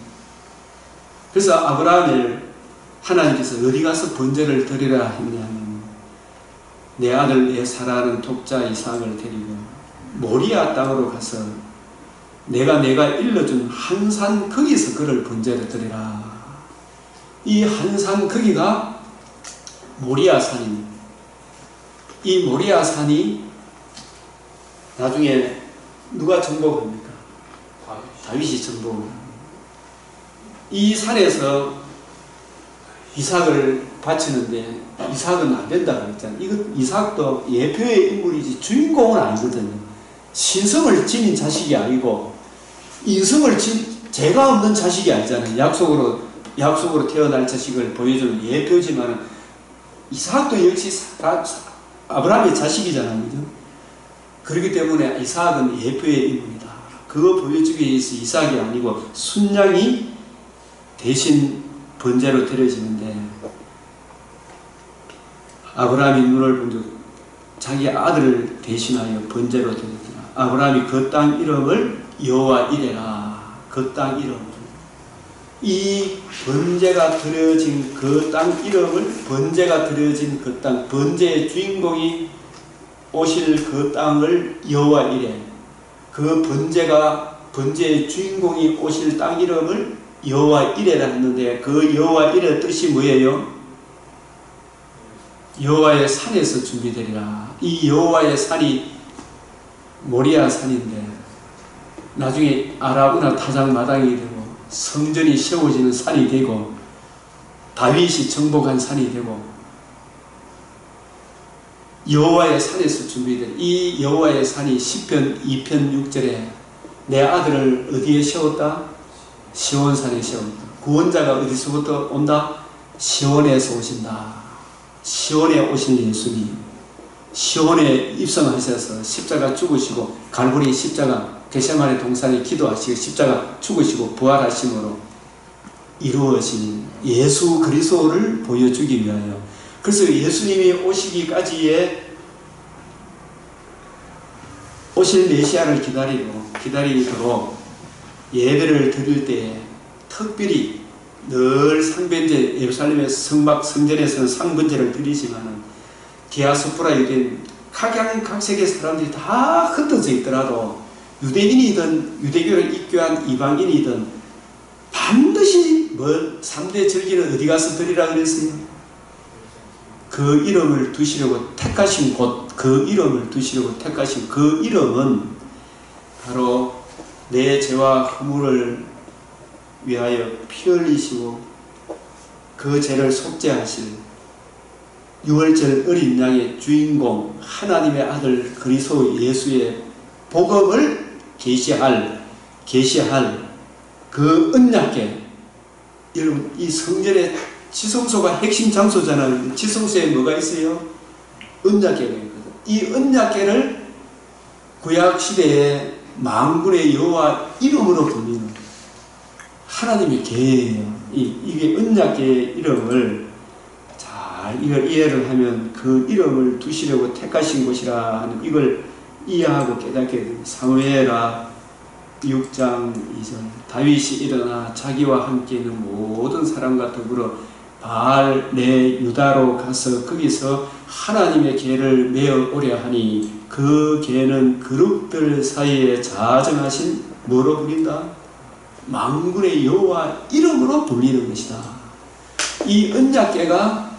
그래서 아브라함을 하나님께서 어디 가서 번제를 드리라 했냐면, 내 아들 내 사랑하는 독자 이삭을 데리고 모리아 땅으로 가서 내가 일러준 한 산 거기서 그를 번제를 드리라. 이 한 산 거기가 모리아 산입니다. 이 모리아 산이 나중에 누가 정복합니까? 다윗이 정복을. 이 산에서 이삭을 바치는데 이삭은 안 된다고 했잖아요. 이거 이삭도 예표의 인물이지 주인공은 아니거든요. 신성을 지닌 자식이 아니고 인성을 죄가 없는 자식이 아니잖아요. 약속으로 태어날 자식을 보여주는 예표지만 이삭도 역시 아브라함의 자식이잖아요. 그죠? 그렇기 때문에 이삭은 예표의 인물이다. 그거 보여주기 위해서 이삭이 아니고 순양이 대신 번제로 드려지는데, 아브라함이 눈을 본즉 자기 아들을 대신하여 번제로 드렸더라. 아브라함이 그 땅 이름을 여호와 이레라. 그 땅 이름을, 이 번제가 드려진 그 땅 이름을, 번제가 드려진 그 땅, 번제의 주인공이 오실 그 땅을 여호와 이레, 그 번제의 주인공이 오실 땅 이름을 여호와 이레라 했는데, 그 여호와 이레 뜻이 뭐예요? 여호와의 산에서 준비되리라. 이 여호와의 산이 모리아 산인데 나중에 아라우나 타작 마당이 되고 성전이 세워지는 산이 되고 다윗이 정복한 산이 되고 여호와의 산에서 준비된 이 여호와의 산이 시편 2편 6절에 내 아들을 어디에 세웠다? 시온산에 세웠다. 구원자가 어디서부터 온다? 시온에서 오신다. 시온에 오신 예수님, 시온에 입성하셔서 십자가 죽으시고 갈보리 십자가 겟세마네 동산에 기도하시고 십자가 죽으시고 부활하심으로 이루어진 예수 그리스도를 보여주기 위하여, 그래서 예수님이 오시기까지의 오실 메시아를 기다리도록 예배를 드릴 때 특별히 늘 상변제, 예루살렘의 성전에서는 상번제를 드리지만은 디아스포라 유대인 각양각색의 사람들이 다 흩어져 있더라도 유대인이든 유대교를 입교한 이방인이든 반드시 3대 절기는 어디 가서 드리라 그랬어요? 그 이름을 두시려고 택하신 곳, 그 이름을 두시려고 택하신 그 이름은 바로 내 죄와 허물을 위하여 피 흘리시고 그 죄를 속죄하실 유월절 어린 양의 주인공 하나님의 아들 그리스도 예수의 복음을 계시할 그 언약궤. 여러분, 이 성전의 지성소가 핵심 장소잖아요. 지성소에 뭐가 있어요? 언약궤가 있거든. 이 언약궤를 구약 시대에 만군의 여호와 이름으로 불리는 하나님의 궤예요. 이게 언약궤의 이름을 잘 이걸 이해를 하면 그 이름을 두시려고 택하신 곳이라 하는 이걸 이해하고 깨닫게 됩니다. 사무엘하 6장 2절 다윗이 일어나 자기와 함께 있는 모든 사람과 더불어 바알 내 유다로 가서 거기서 하나님의 궤를 메어 오려 하니 그 궤는 그룹들 사이에 자정하신 뭐로 불린다? 만군의 여호와 이름으로 불리는 것이다. 이 언약궤가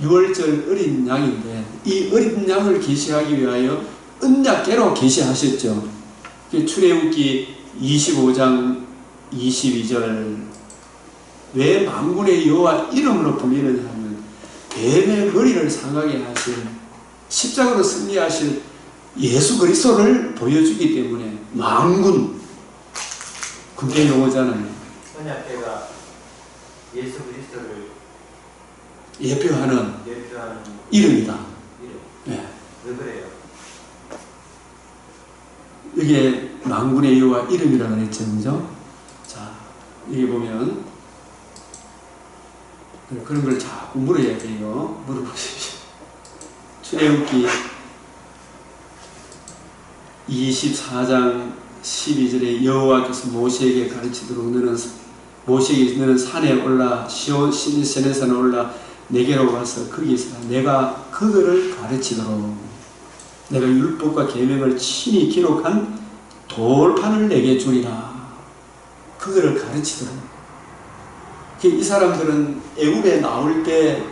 유월절 어린 양인데 이 어린 양을 계시하기 위하여 언약궤로 계시하셨죠. 출애굽기 25장 22절 왜 만군의 여호와 이름으로 불리느냐 하면 뱀의 머리를 상하게 하실 십자가로 승리하실 예수 그리스도를 보여주기 때문에 만군 그게 용어잖아요. 언약궤가 예수 그리스도를 예표하는 이름이다. 이름. 네. 왜 그래요? 이게 만군의 여호와 이름이라고 그랬죠, 그죠? 자, 여기 보면 그런 걸 자꾸 물어야 돼요. 물어보십시오. 출애굽기 24장 12절에 여호와께서 모세에게 가르치도록 너는 산에 올라 시내산에 올라 내게로 와서 거기서 내가 그들을 가르치도록 내가 율법과 계명을 친히 기록한 돌판을 내게 주리라. 그들을 가르치도록. 이 사람들은 애굽에 나올 때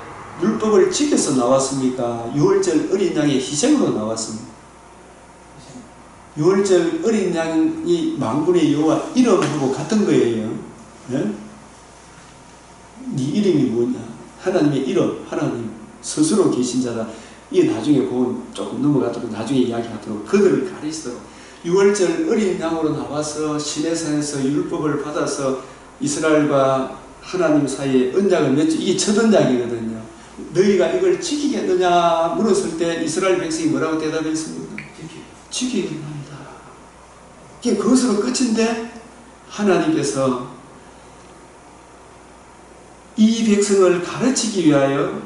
율법을 지켜서 나왔습니까? 유월절 어린 양의 희생으로 나왔습니다. 유월절 어린 양이 만군의 여호와 이름하고 같은 거예요. 네? 네 이름이 뭐냐? 하나님의 이름, 하나님 스스로 계신 자다. 이게 나중에 보면 조금 넘어가도록 나중에 이야기하도록 그들을 가르치도록 유월절 어린 양으로 나와서 시내산에서 율법을 받아서 이스라엘과 하나님 사이에 언약을 맺죠. 이게 첫 언약이거든요. 너희가 이걸 지키겠느냐 물었을 때 이스라엘 백성이 뭐라고 대답했습니까? 지키겠습니다. 그것으로 끝인데 하나님께서 이 백성을 가르치기 위하여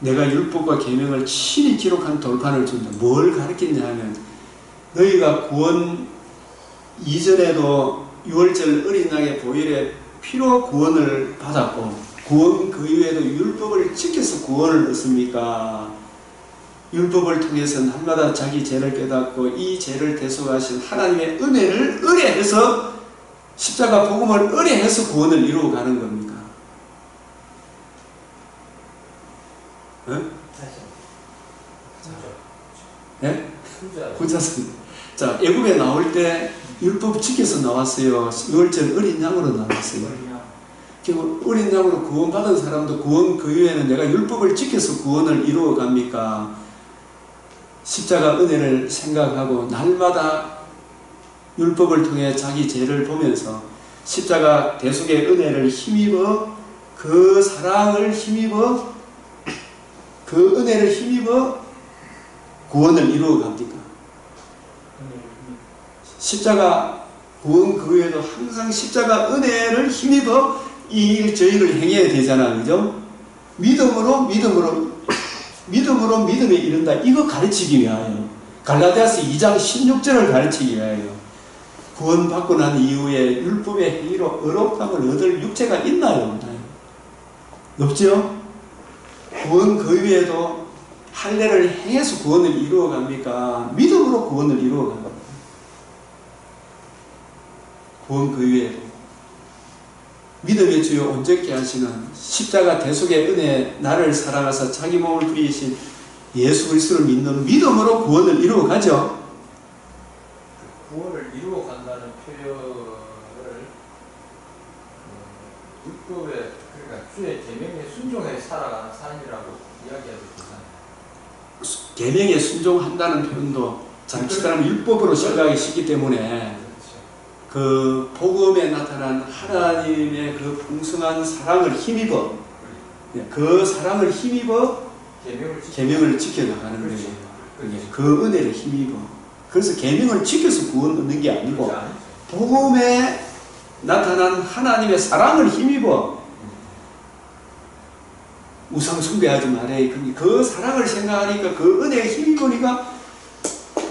내가 율법과 계명을 친히 기록한 돌판을 준다. 뭘 가르쳤냐 하면 너희가 구원 이전에도 유월절 어린 양의 보혈의 피로 구원을 받았고 구원 그 이후에도 율법을 지켜서 구원을 얻습니까? 율법을 통해서 날마다 자기 죄를 깨닫고 이 죄를 대속하신 하나님의 은혜를 의뢰해서 십자가 복음을 의뢰해서 구원을 이루어가는 겁니까? 네? 후자습니다. 자, 애굽에 나올 때 율법 지켜서 나왔어요. 유월절 어린 양으로 나왔어요. 결국 어린 양으로 구원받은 사람도 구원 그 이후에는 내가 율법을 지켜서 구원을 이루어 갑니까? 십자가 은혜를 생각하고 날마다 율법을 통해 자기 죄를 보면서 십자가 대속의 은혜를 힘입어 그 사랑을 힘입어 그 은혜를 힘입어 구원을 이루어 갑니까? 십자가 구원 그 외에도 항상 십자가 은혜를 힘입어 이 일 저희를 행해야 되잖아, 그죠? 믿음으로 믿음에 이른다. 이거 가르치기 위하여 갈라디아서 2장 16절을 가르치기 위하여 구원받고 난 이후에 율법의 행위로 의롭다함을 얻을 육체가 있나요? 없나요? 없죠? 구원 그 위에도 할례를 행해서 구원을 이루어갑니까? 믿음으로 구원을 이루어갑니다. 구원 그 위에도 믿음의 주요 온전케 하시는 십자가 대속의 은혜 나를 사랑하사 자기 몸을 부리신 예수 그리스도를 믿는 믿음으로 구원을 이루어가죠. 구원을 이루어 간다는 표현을 율법에 그러니까 주의 계명에 순종해 살아가는 삶이라고 이야기해도 괜찮아요. 계명에 순종한다는 표현도 잠시까지 율법으로 생각하기 쉽기 때문에 그렇죠. 그 복음에 나타난 하나님의 그 풍성한 사랑을 힘입어 그 사랑을 힘입어 계명을 지켜나가는 거예요. 그렇죠. 그 은혜를 힘입어. 그래서 계명을 지켜서 구원 얻는 게 아니고 복음에 나타난 하나님의 사랑을 힘입어. 우상 숭배하지 말아야. 그 사랑을 생각하니까 그 은혜에 힘입으니까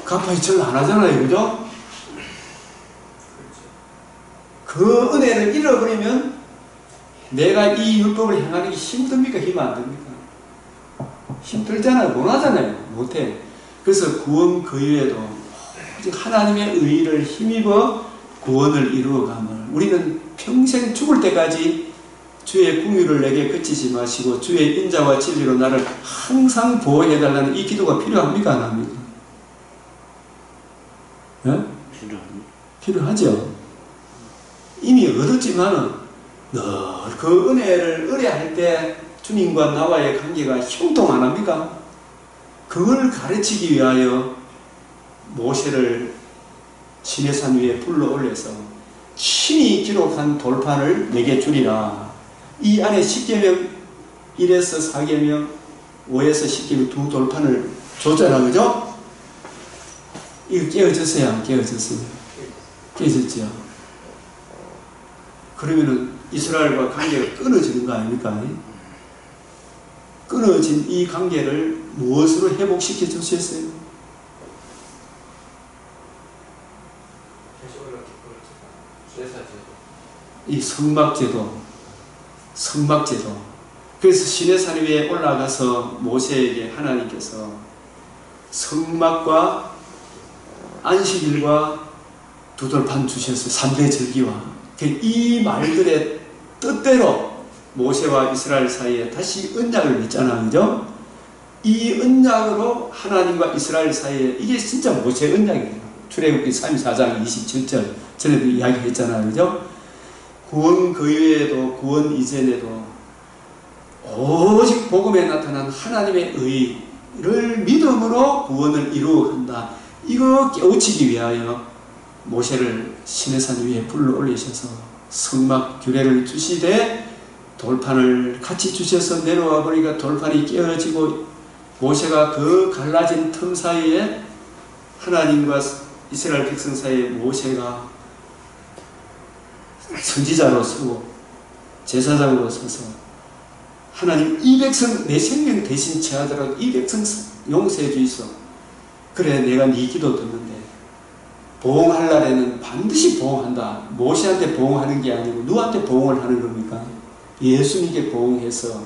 가파이 절 안 하잖아요. 그죠? 그 은혜를 잃어버리면 내가 이 율법을 행하는 게 힘듭니까? 힘 안 듭니까? 힘들잖아요. 못 하잖아요. 못해. 그래서 구원 그 이외에도 하나님의 의의를 힘입어 구원을 이루어감을 우리는 평생 죽을 때까지 주의 긍휼을 내게 그치지 마시고 주의 인자와 진리로 나를 항상 보호해달라는 이 기도가 필요합니까? 안 합니까? 네? 필요하죠. 이미 얻었지만은 늘 그 은혜를 의뢰할 때 주님과 나와의 관계가 형통 안 합니까? 그걸 가르치기 위하여 모세를 시내산 위에 불러 올려서 친히 기록한 돌판을 내게 주리라. 이 안에 10계명 1에서 4계명 5에서 10계명 두 돌판을 줬잖아. 그죠? 이거 깨어졌어요? 안 깨어졌어요? 깨어졌죠. 그러면은 이스라엘과 관계가 끊어지는 거 아닙니까? 끊어진 이 관계를 무엇으로 회복시켜 주셨어요? 이 성막제도. 그래서 시내산 위에 올라가서 모세에게 하나님께서 성막과 안식일과 두 돌판 주셨어요. 3대 절기와. 이 말들의 뜻대로 모세와 이스라엘 사이에 다시 언약을 맺잖아. 그죠? 이 언약으로 하나님과 이스라엘 사이에 이게 진짜 모세 언약이에요. 출애굽기 34장 27절 전에도 이야기했잖아요. 그죠? 구원 그 이외에도 구원 이전에도 오직 복음에 나타난 하나님의 의를 믿음으로 구원을 이루어간다. 이거 깨우치기 위하여 모세를 시내산 위에 불러 올리셔서 성막 규례를 주시되 돌판을 같이 주셔서 내려와 보니까 돌판이 깨어지고 모세가 그 갈라진 틈 사이에 하나님과 이스라엘 백성 사이에 모세가 선지자로 서고 제사장으로 서서 하나님 이 백성 내 생명 대신 취하더라도 이 백성 용서해 주이소. 그래 내가 네 기도 듣는데 보응할 날에는 반드시 보응한다. 모세한테 보응하는 게 아니고 누구한테 보응을 하는 겁니까? 예수님께 보응해서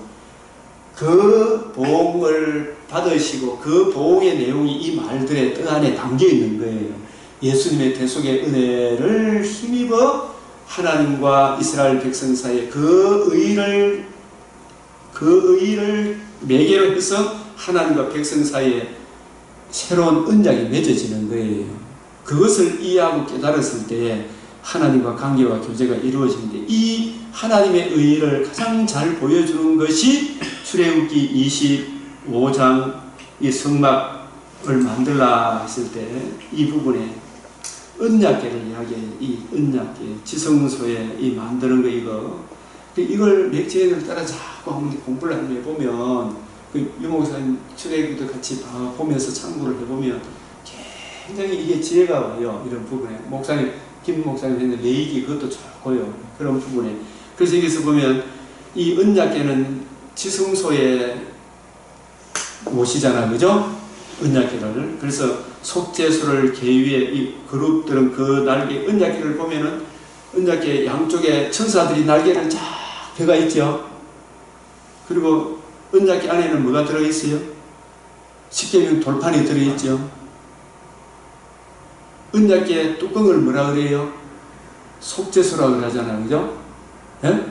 그 보응을 받으시고 그 보응의 내용이 이 말들의 뜻 안에 담겨 있는 거예요. 예수님의 대속의 은혜를 힘입어 하나님과 이스라엘 백성 사이에 그 의를 매개로 해서 하나님과 백성 사이에 새로운 언약이 맺어지는 거예요. 그것을 이해하고 깨달았을 때에 하나님과 관계와 교제가 이루어지는데 이 하나님의 의의를 가장 잘 보여주는 것이 출애굽기 25장 이 성막을 만들라 했을 때 이 부분에 언약궤를 이야기해요. 이 언약궤 지성소에 이 만드는 거 이걸 맥주인을 따라 자꾸 한번 공부를 한번 해보면 그 유목사님 출애굽기도 같이 보면서 참고를 해보면 굉장히 이게 지혜가 와요. 이런 부분에 목사님 김 목사님 했는데 레이기 그것도 좋고요. 그런 부분에 그래서 여기서 보면 이 언약궤는 지성소에 모시잖아. 그죠? 언약궤를. 그래서 속죄소를 계위에 이 그룹들은 그 날개 언약궤를 보면은 언약궤 양쪽에 천사들이 날개를 쫙 펴가 있죠. 그리고 언약궤 안에는 뭐가 들어있어요? 십계명 돌판이 들어있죠. 언약궤 뚜껑을 뭐라 그래요? 속죄소라고 그러잖아요. 그죠? 예?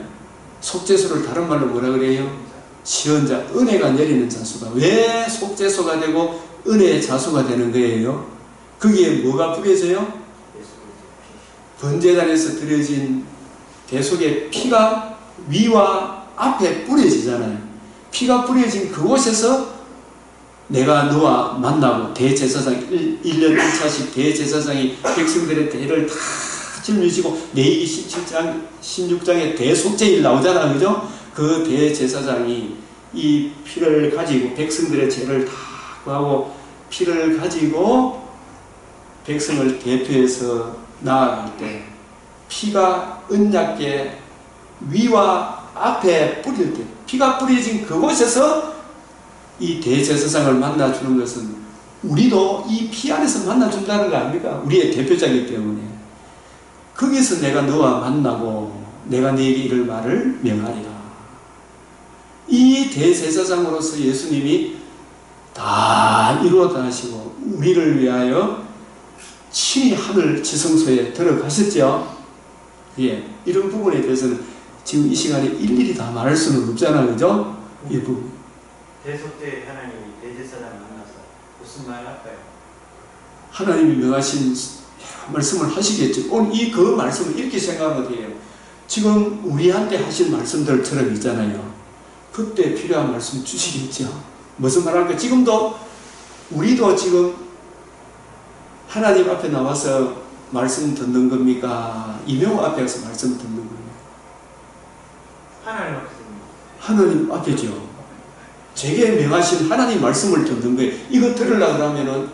속죄소를 다른 말로 뭐라 그래요? 시언자, 은혜가 내리는 자수가. 왜 속죄소가 되고 은혜의 자수가 되는 거예요? 거기에 뭐가 뿌려져요? 번제단에서 드려진 대속의 피가 위와 앞에 뿌려지잖아요. 피가 뿌려진 그곳에서 내가 너와 만나고 대제사장 1년 1차씩 대제사장이 백성들의 대를 다 짊어지고 레위기 17장 16장에 대속죄일 나오잖아. 그죠? 그 대제사장이 이 피를 가지고 백성들의 죄를 다 구하고 피를 가지고 백성을 대표해서 나아갈 때 피가 언약궤 위와 앞에 뿌릴 때 피가 뿌려진 그곳에서 이 대제사장을 만나주는 것은 우리도 이 피 안에서 만나준다는 거 아닙니까? 우리의 대표자이기 때문에. 거기서 내가 너와 만나고 내가 네게 이를 말을 명하리라. 이 대제사장으로서 예수님이 다 이루었다 하시고 우리를 위하여 친히 하늘 지성소에 들어가셨죠. 예, 이런 부분에 대해서는 지금 이 시간에 일일이 다 말할 수는 없잖아요. 그죠? 이 부분. 대속죄 하나님이 대제사장 만나서 무슨 말 할까요? 하나님이 명하신 말씀을 하시겠죠. 오늘 그 말씀을 이렇게 생각하면 돼요. 지금 우리한테 하신 말씀들처럼 있잖아요. 그때 필요한 말씀 주시겠죠. 무슨 말할까? 지금도 우리도 지금 하나님 앞에 나와서 말씀 듣는 겁니까? 이명호 앞에 가서 말씀 듣는 겁니까? 하나님 앞에서 하나님 앞에죠. 제게 명하신 하나님 말씀을 듣는 거예요. 이거 들으려고 하면은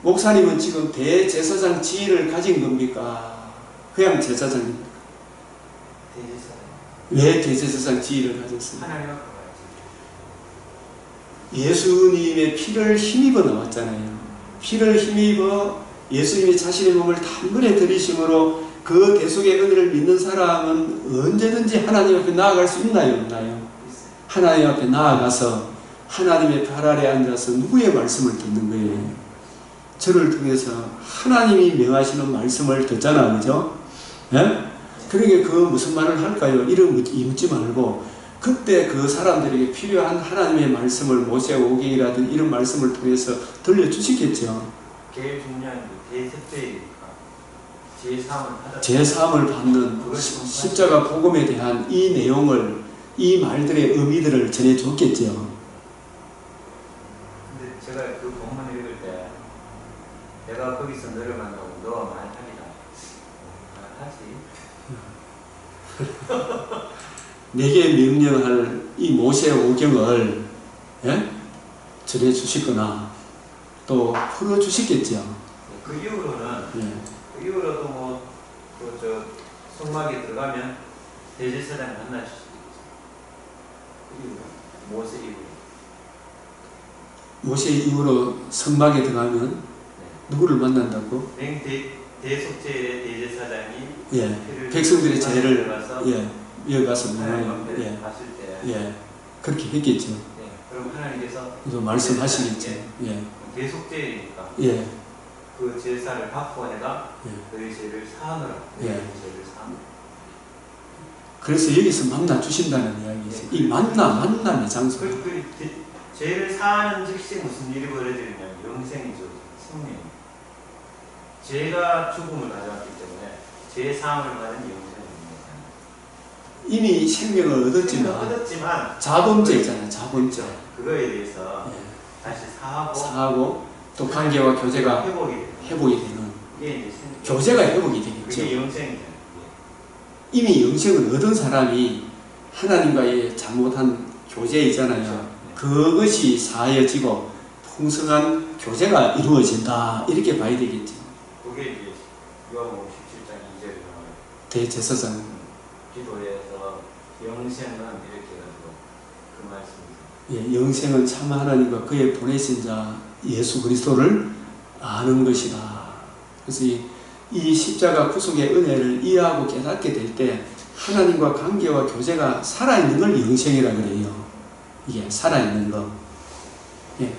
목사님은 지금 대제사장 지위를 가진 겁니까? 그냥 제사장입니까? 대제사장. 왜 대제사장 지위를 가졌어요? 하나님 앞에 예수님의 피를 힘입어 나왔잖아요. 피를 힘입어 예수님이 자신의 몸을 단번에 들이심으로 그 대속의 은혜를 믿는 사람은 언제든지 하나님 앞에 나아갈 수 있나요? 없나요? 하나님 앞에 나아가서 하나님의 발 아래 앉아서 누구의 말씀을 듣는 거예요? 저를 통해서 하나님이 명하시는 말씀을 듣잖아. 그죠? 예? 그러니까 그 무슨 말을 할까요? 이런 묻지 말고 그때 그 사람들에게 필요한 하나님의 말씀을 모세 오경이라든 이런 말씀을 통해서 들려주시겠죠. 제일 중요한 게 대속죄이니까 제3을 제3을 받는 십자가 복음에 대한 이 내용을 이 말들의 의미들을 전해줬겠죠. 근데 제가 그 본문 읽을 때 내가 거기서 너를 만나고 너와 말하리라 말하지. 내게 명령할 이 모세 오경을 전해주시거나 또 풀어주시겠죠. 그 이후로는 그 이후로도 뭐저 성막에 들어가면 대제사장 만날 수 있겠죠. 그 이후로 모세 이후로. 모세 이후로 성막에 들어가면 누구를 만난다고? 대속죄의 대제사장이 백성들의 죄를 가서 이어가서 하나님 봤을 때 그렇게 했겠죠. 그럼 하나님께서 또 말씀하시겠죠. 대속죄이니까 그 제사를 받고 내가 너희 죄를 사하노라. 죄를 사하노라. 그래서 여기서 만나 주신다는 이야기죠. 이 만남의 장소. 죄를 사하는 즉시 무슨 일이 벌어지느냐면 영생이죠. 생명. 죄가 죽음을 가져왔기 때문에 죄 사함을 받은 영생입니다. 이미 생명을 얻었지만 자본죄잖아요. 자본죄. 그거에 대해서 다시 사하고 또 관계와 교제가 회복이 되는 이게 이제 교제가 회복이 되겠죠. 그게 영생이잖아요. 이미 영생을 얻은 사람이 하나님과의 잘못한 교제이잖아요. 그것이 사해지고 풍성한 교제가 이루어진다. 이렇게 봐야 되겠죠. 그게 이제 요한복음 17장 2절에 나와요. 대제사장 기도에서 영생은 이렇게 해가지고 그 말씀이죠. 예, 영생은 참 하나님과 그의 보내신 자 예수 그리스도를 아는 것이다. 그래서 이 십자가 구속의 은혜를 이해하고 깨닫게 될 때 하나님과 관계와 교제가 살아있는 걸 영생이라 그래요. 이게 살아있는 거. 예.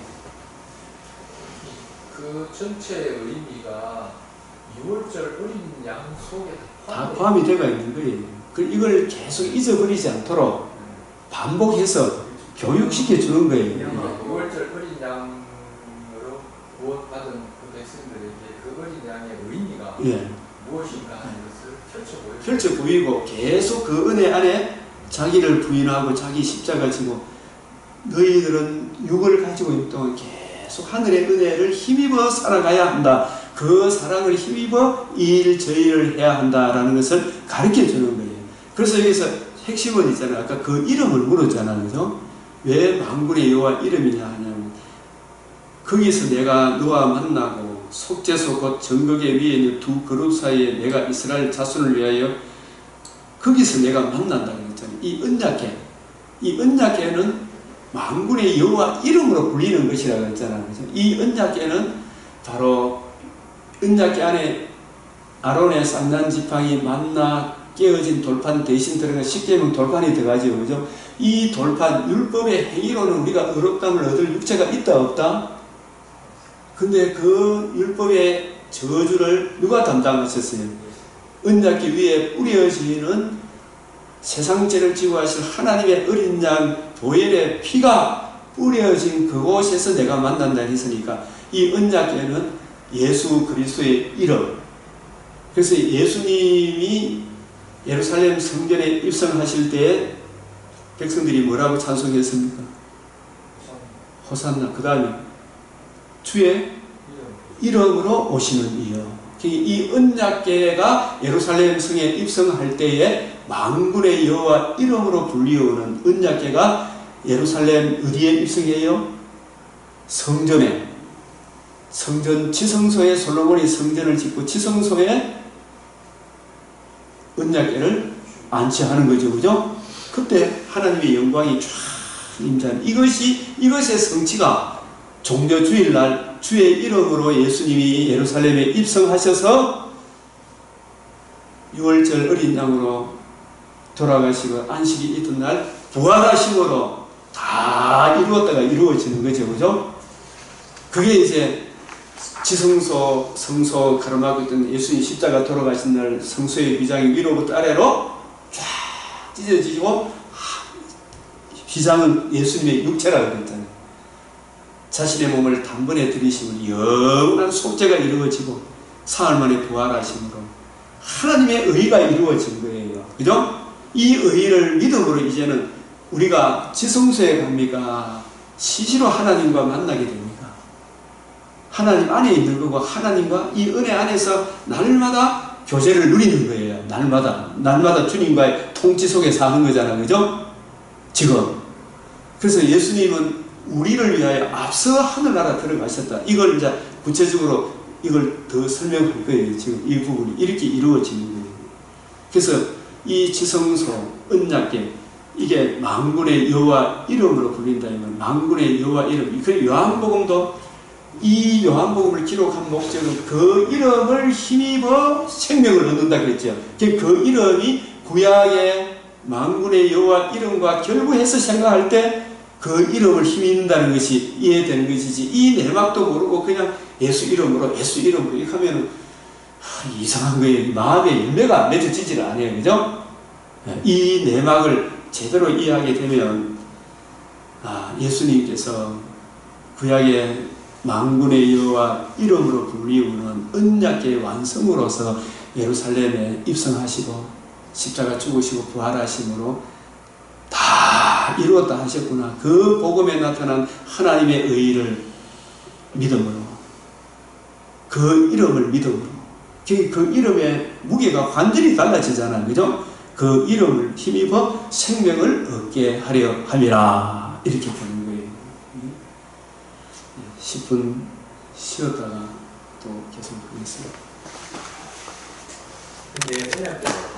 그 전체의 의미가 6월절 어린 양 속에 다 포함이 되어 있는 거예요. 이걸 계속 잊어버리지 않도록 반복해서 교육시켜 주는 거예요. 6월절 어린 양으로 구원받은 그 백성들에게 그 어린 양의 의미가 예. 무엇인가 하는 것을 펼쳐 보여요. 펼쳐 보이고 계속 그 은혜 안에 자기를 부인하고 자기 십자가 지고 너희들은 육을 가지고 있는 동안 계속 하늘의 은혜를 힘입어 살아가야 한다. 그 사랑을 힘입어 이 일 저 일을 해야 한다라는 것을 가르쳐 주는 거예요. 그래서 여기서 핵심은 있잖아요. 아까 그 이름을 물었잖아요. 그죠? 왜 만군의 여호와 이름이냐 하냐면 거기서 내가 너와 만나고 속죄소 곧 정극의 위에 있는 두 그룹 사이에 내가 이스라엘 자손을 위하여 거기서 내가 만난다 그랬잖아요. 이 언약궤는 만군의 여호와 이름으로 불리는 것이라고 했잖아요. 그래서 이 언약궤는 바로 언약궤 안에 아론의 쌍난 지팡이 만나 깨어진 돌판 대신 들어간 십계명 돌판이 들어가죠. 그죠? 이 돌판 율법의 행위로는 우리가 의롭다함을 얻을 육체가 있다 없다? 근데 그 율법의 저주를 누가 담당하셨어요? 언약궤 위에 뿌려지는 세상죄를 지고 하실 하나님의 어린 양 보혈의 피가 뿌려진 그곳에서 내가 만난다 했으니까 이 언약궤는 예수 그리스도의 이름. 그래서 예수님이 예루살렘 성전에 입성하실 때에 백성들이 뭐라고 찬송했습니까? 호산나. 그 다음에 주의 이름으로 오시는 이여. 이 언약궤가 예루살렘 성에 입성할 때에 만군의 여호와 이름으로 불리우는 언약궤가 예루살렘 어디에 입성해요? 성전에. 성전 지성소에 솔로몬이 성전을 짓고 지성소에 언약궤를 안치하는 거죠. 그죠? 그때 하나님의 영광이 쫙 임자는 이것의 성취가 종려 주일날 주의 이름으로 예수님이 예루살렘에 입성하셔서 6월절 어린 양으로 돌아가시고 안식이 있던 날 부활하심으로 다 이루었다가 이루어지는 거죠. 그죠? 그게 이제 지성소, 성소 가로막고 있던 예수님 십자가 돌아가신 날 성소의 비장이 위로부터 아래로 쫙 찢어지고 비장은 예수님의 육체라고 그랬잖아요. 자신의 몸을 단번에 들이심으로 영원한 속죄가 이루어지고 사흘 만에 부활하심으로 하나님의 의가 이루어진 거예요. 그죠? 이 의를 믿음으로 이제는 우리가 지성소에 갑니까? 시시로 하나님과 만나게 됩니다. 하나님 안에 있는 거고 하나님과 이 은혜 안에서 날마다 교제를 누리는 거예요. 날마다 주님과의 통치 속에 사는 거잖아요. 그죠? 지금. 그래서 예수님은 우리를 위하여 앞서 하늘나라 들어가셨다. 이걸 이제 구체적으로 이걸 더 설명할 거예요. 지금 이 부분이 이렇게 이루어지는 거예요. 그래서 이 지성소, 언약궤 이게 만군의 여호와 이름으로 불린다면 만군의 여호와 이름. 그 요한복음도 이 요한복음을 기록한 목적은 그 이름을 힘입어 생명을 얻는다 그랬죠. 그 이름이 구약의 만군의 여호와 이름과 결부해서 생각할 때 그 이름을 힘입는다는 것이 이해되는 것이지 이 내막도 모르고 그냥 예수 이름으로 이렇게 하면은 이상한 거예요. 마음의 열매가 안 맺어지질 않아요. 그죠? 이 내막을 제대로 이해하게 되면 예수님께서 구약의 만군의 여호와 이름으로 불리우는 언약궤 완성으로서 예루살렘에 입성하시고 십자가 죽으시고 부활하심으로 다 이루었다 하셨구나. 그 복음에 나타난 하나님의 의를 믿음으로 그 이름을 믿음으로 그 이름의 무게가 완전히 달라지잖아요. 그죠? 그 이름을 힘입어 생명을 얻게 하려 함이라 이렇게 보는 거예요. 10분 쉬었다가 또 계속 하겠습니다. 근데 언약궤가